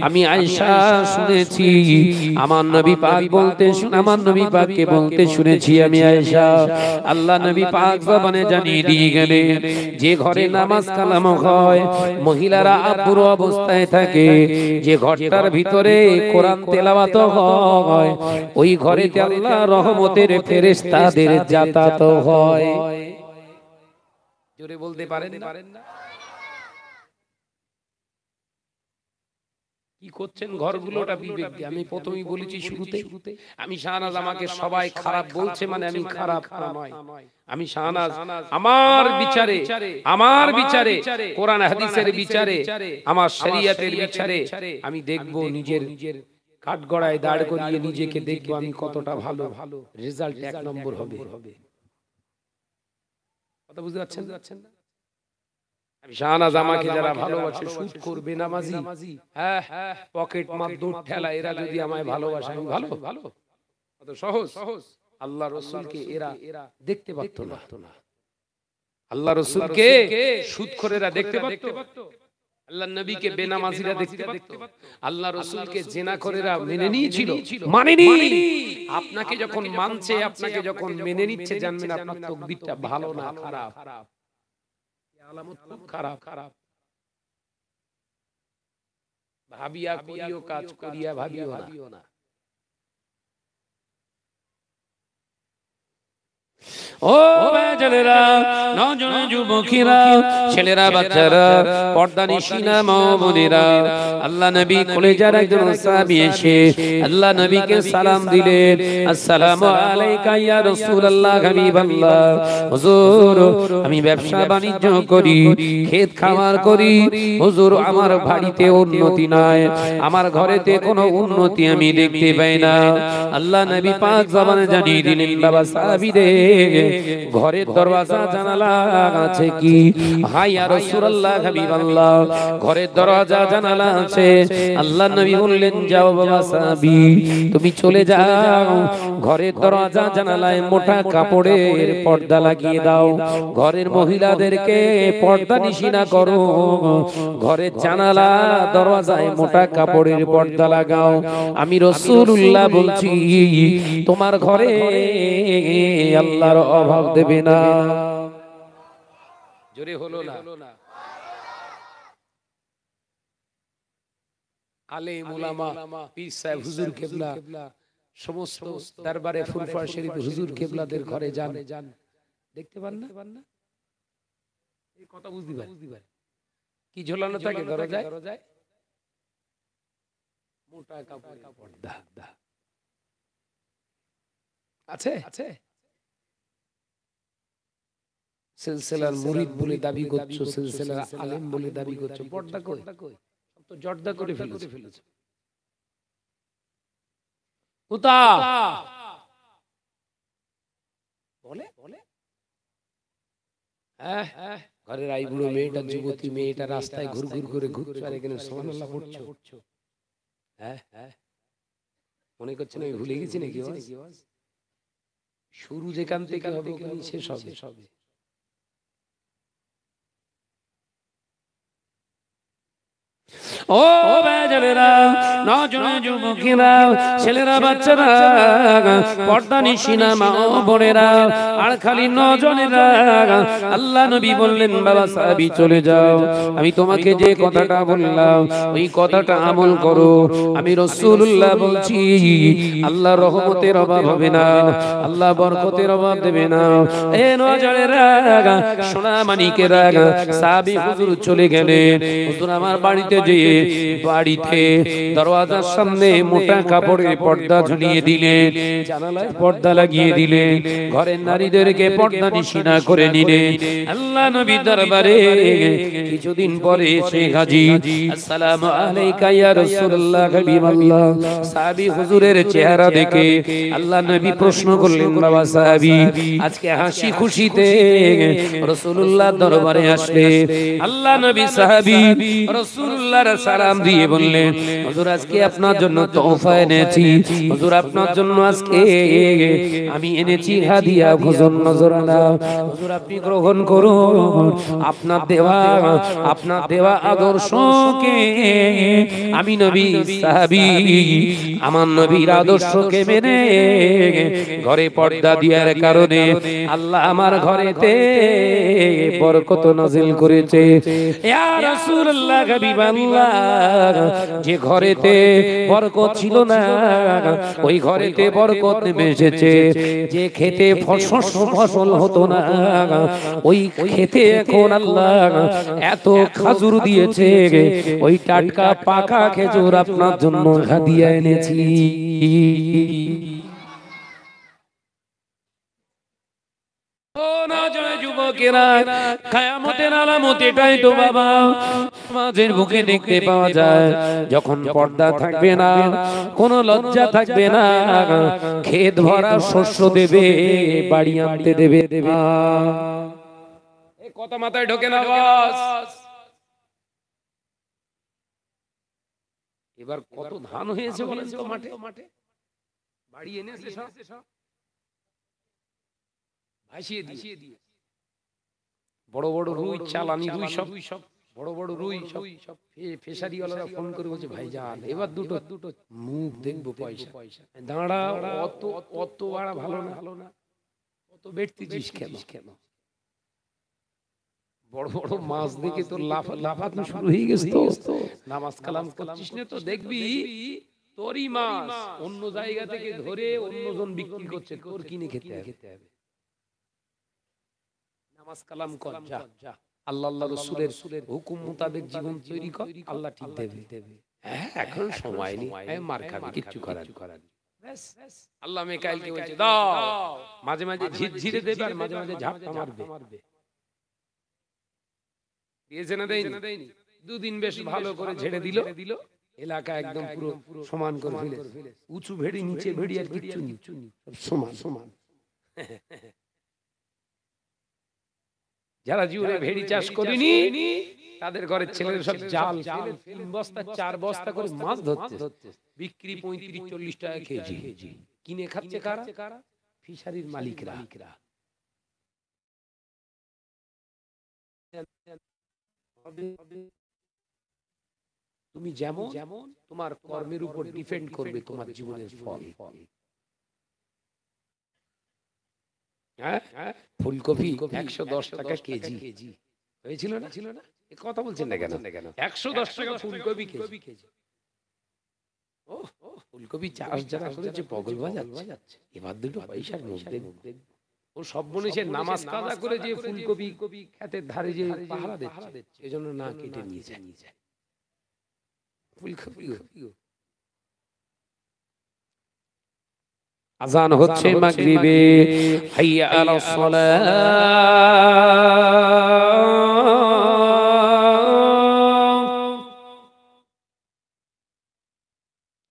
আমি আয়েশা শুনেছি আমার নবী পাক আমার নবী পাককে বলতে শুনেছি আমি আয়েশা আল্লাহ নবী পাক জবানে জানিয়ে দিয়ে গেলেন যে ঘরে নামাজ কালাম হয় মহিলারা আব্রু অবস্থায় থাকে যে ঘরটার ভিতরে কোরআন তেলাওয়াত হয় ওই ঘরেতে আল্লাহ রহমতের ফেরেশতাদের যাতায়াত হয়। জোরে বলতে পারেন না? কি করছেন ঘরগুলোটা বিবেক দিয়ে। আমি প্রথমেই বলেছি শুরুতে আমি শাহনাজ আমাকে সবাই খারাপ বলছে মানে আমি খারাপ নয়। আমি শাহনাজ আমার বিচারে কোরআন হাদিসের বিচারে আমার শরীয়তের বিচারে আমি দেখব নিজের কাঠগড়ায় দাঁড় করিয়ে নিজেকে দেখব আমি কতটা ভালো রেজাল্ট 1 নম্বর হবে। কথা বুঝতে পারছেন না? শাহনাজ আমাকে যারা ভালোবাসে সুদ করবে নামাজি হ্যাঁ পকেট মার দুধ ঠেলা এরা যদি আমায় ভালোবাসে আমি ভালো কত সহজ আল্লাহ রাসূলকে এরা দেখতে পারতো না আল্লাহ রাসূলকে সুদখোরেরা দেখতে পারতো আল্লাহর নবীকে বেনামাজিরা দেখতে পারতো আল্লাহ রাসূলকে জিনাখোরেরা মেনে নিয়েছিল মানেনি আপনাকে যখন মানছে আপনাকে যখন মেনে নিচ্ছে জানবেন আপনার তাকদীরটা ভালো না খারাপ আলামত খুব খারাপ ভাবিয়া করিও কাজ করিয়া ভাবিও না ও বাজানেরা নওজোয়ান যুবকেরা ছেলেরা বাচ্চারা পর্দানিশিনা মা বোনেরা আল্লাহ নবী কলেজার একজন সাহাবী এসে আল্লাহ নবীকে সালাম দিলেন আসসালামু আলাইকা ইয়া রাসূলুল্লাহ হাবিবাল্লাহ হুজুর আমি ব্যবসা বাণিজ্য করি ক্ষেত খামার করি হুজুর আমার বাড়িতে উন্নতি নাই আমার ঘরেতে কোনো উন্নতি আমি দেখতে পাই না আল্লাহ নবী পাক জবানে জানিয়ে দিলেন বাবা সাহাবী রে ঘরের দরওয়াজা জানালা আছে কি হ্যাঁ ইয়া রাসূলুল্লাহ হাবিবাল্লাহ ঘরের দরওয়াজা জানালা আছে আল্লাহর নবী বললেন যাও বাবা সাহাবী তুমি চলে যাও ঘরের দরওয়াজা জানালায় মোটা কাপড়ের পর্দা লাগিয়ে দাও ঘরের মহিলাদেরকে পর্দা নিশিনা করো ঘরের জানালা দরওয়াজায় মোটা কাপড়ের পর্দা লাগাও আমি রাসূলুল্লাহ বলছি তোমার ঘরে আল্লাহর অভাব দেবে না জোরে হলো না আলেম উলামা পীর সাহেব হুজুর কিবলা সমস্ত দরবারে ফুরফুরা শরীফ হুজুর কিবলাদের ঘরে যান দেখতে পান না এই কথা বুঝতে পারেন কি ঝোলানো থাকে দরজায় মোটা কাপড়ের পর্দা আছে সিলসিলার মুরিদ বলে দাবি করছো সিলসিলার আলেম বলে দাবি করছো পর্দা কই সব তো জর্দা করে ফেলেছে উতা বলে ঘরের আই বুড়ো মেয়েটা যুবতী মেয়েটা রাস্তায় ঘুরঘুর করে ঘুরছে আর এখানে সুবহানাল্লাহ পড়ছো মনে করছেন আমি ভুলে গেছি নাকি শুরু যেখান থেকে হবে শেষ হবে ও বাজানেরা নওজোয়ান যুবকেরা ছেলেরা বাচ্চারা পর্দানিশিনা মা বোনেরা আর খালি নওজোয়ানেরা আল্লাহ নবী বললেন বাবা সাহাবী চলে যাও আমি তোমাকে যে কথাটা বললাম ওই কথাটা আমল করো আমি রাসূলুল্লাহ বলছি আল্লাহ রহমতের অভাব হবে না আল্লাহ বরকতের অভাব দেবে না এ নওজোয়ানেরা সোনা মানিকেরা সাহাবী হুজুর চলে গেলেন হুজুর আমার বাড়িতে যেয়ে বাড়িতে দরওয়াজার সামনে মোটা কাপড়ের পর্দা ঝুলিয়ে দিলেন জানালায় পর্দা লাগিয়ে দিলেন ঘরের নারীদেরকে পর্দা নিশিনা করে নিলেন আল্লাহ নবী দরবারে কিছুদিন পরে এসে হাজির আসসালামু আলাইকা ইয়া রাসূলুল্লাহ হাবিবাল্লাহ সাহাবী হুজুরের চেহারা দেখে আল্লাহ নবী প্রশ্ন করলেন বাবা সাহাবী আজকে হাসি খুশিতে রাসূলুল্লাহ দরবারে আসলে আল্লাহ নবী সাহাবী রাসূলুল্লাহর সালাম দিয়ে বললেন, হুজুর আজকে আপনার জন্য তোহফা এনেছি, হুজুর আপনার জন্য আজকে আমি এনেছি হাদিয়া ভোজন নজরানা, হুজুর আপনি গ্রহণ করুন। আপনার দেওয়া আদর্শকে আমি নবী সাহাবী আমার নবীর আদর্শকে মেনে ঘরে পর্দা দেওয়ার কারণে আল্লাহ আমার ঘরেতে বরকত নাযিল করেছে। ইয়া রাসূলুল্লাহ হাবিবাল্লাহ, যে ঘরেতে বরকত ছিল না ওই ঘরেতে বরকত নেমে এসেছে। যে খেতে ফসল হতো না ওই খেতে এখন আল্লাহ এত খেজুর দিয়েছে, ওই টাটকা পাকা খেজুর আপনার জন্য হাদিয়া এনেছি। যুবকেরা, কিয়ামতের আলামত এটাই তো বাবা, সমাজের বুকে দেখতে পাওয়া যায়, যখন পর্দা থাকবে না, কোনো লজ্জা থাকবে না, ক্ষেত ভরা শস্য দেবে, বাড়ি আনতে দেবে। এই কথা মাথায় ঢোকে না বাস। এবার কত ধান হয়েছে বলেন তো মাঠে, বাড়ি এনেছে সব ভাসিয়ে দিয়ে, বড় বড় রুই, চালানি রুই, সব বড় বড় রুই, সব ফিশারি ওয়ালারা ফোন করে বলছে ভাইজান এবার দুটো মুখ দেখবো, পয়সা দাঁড়া, অত বাড়া ভালো না, অত বেড়তেছিস কেন? বড় বড় মাছ দেখে তোর লাফানো শুরু হয়ে গেছে তো, নামাজ কালাম করছিস না তো দেখবি তোরই মাছ অন্য জায়গা থেকে ধরে অন্যজন বিক্রি করছে, তোর কিনে খেতে হবে। নামাজ কালাম কর, যা আল্লাহ রাসূলের হুকুম মোতাবেক জীবন তৈরি কর, আল্লাহ ঠিক দেবে। হ্যাঁ, এখন সময় নেই, মার খাবি, কিচ্ছু করার ব্যাস। আল্লাহ মিকাইলকে বলছে দাও, মাঝে মাঝে ঝিরঝিরে দেবে আর মাঝে মাঝে ঝাপটা মারবে। দিয়েছে না দেয়নি? দুদিন বেশ ভালো করে ঝেড়ে দিল, এলাকা একদম পুরো সমান করে ফেলে, উঁচু ভেড়ি নিচে ভেড়ি আর কিচ্ছু নেই, সমান। যারা জীবনে ভেড়ি চাষ করেনি তাদের ঘরের ছেলেরা সব জাল 3 বস্তা 4 বস্তা করে মাছ ধরছে, বিক্রি 35-40 টাকা কেজি। কিনে খাচ্ছে কারা? ফিশারির মালিকরা। তুমি যেমন তোমার কর্মের উপর ডিপেন্ড করবে তোমার জীবনের ফল। ফুলকপি 110 টাকা কেজি হয়েছিল না? এই কথা বলছেন না কেন? 110 টাকা ফুলকপি কেজি। ও ফুলকপি চাষ যারা করেছে পগল বাজাচ্ছে, এবার দুটো পয়সার মুখ দেখবে। ও সব মনে সে নামাজ কাজা করে যে ফুলকপি খেতের ধারে যে পাহারা দিচ্ছে, এজন্য না কেটে নিয়ে যায় ফুলকপি। আযান হচ্ছে মাগরিবে, হাইয়া আলাস সালাহ।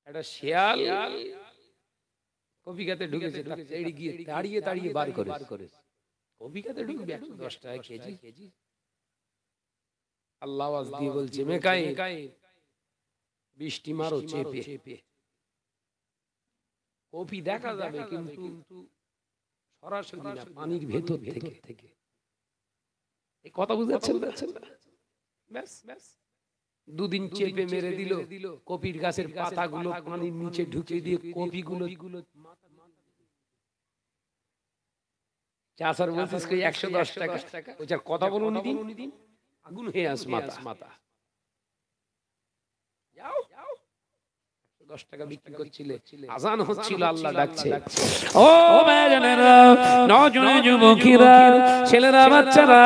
একটা শিয়াল কপি খেতে ঢুকেছে, গিয়ে দাঁড়িয়ে বার করে কপি খেতে ঢুকবে 110 টাকা কেজি। আল্লাহ আওয়াজ দিয়ে বলছে মেকাই বৃষ্টি মারো চেপে, কপি দেখা যাবে কিন্তু সরাসরি না, পানির ভেতর থেকে। এই কথা বুঝাচ্ছেন না? ব্যাস দুদিন চেপে মেরে দিল, কপির গাছের পাতাগুলো পানির নিচে ঢুকিয়ে দিয়ে কপিগুলো চাষার বলছিস 110 টাকা, ওইটার কথা বলুন দিন, আগুন হয়ে আস মাথা। যাও 10 টাকা বিক্রি করছিলে, আযান হচ্ছিল, আল্লাহ ডাকছে। ও ভাইজানেরা, নওজোয়ান যুবকেরা, ছেলেরা, বাচ্চারা,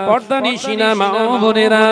পর্দা নিশিনা মা ও বোনেরা,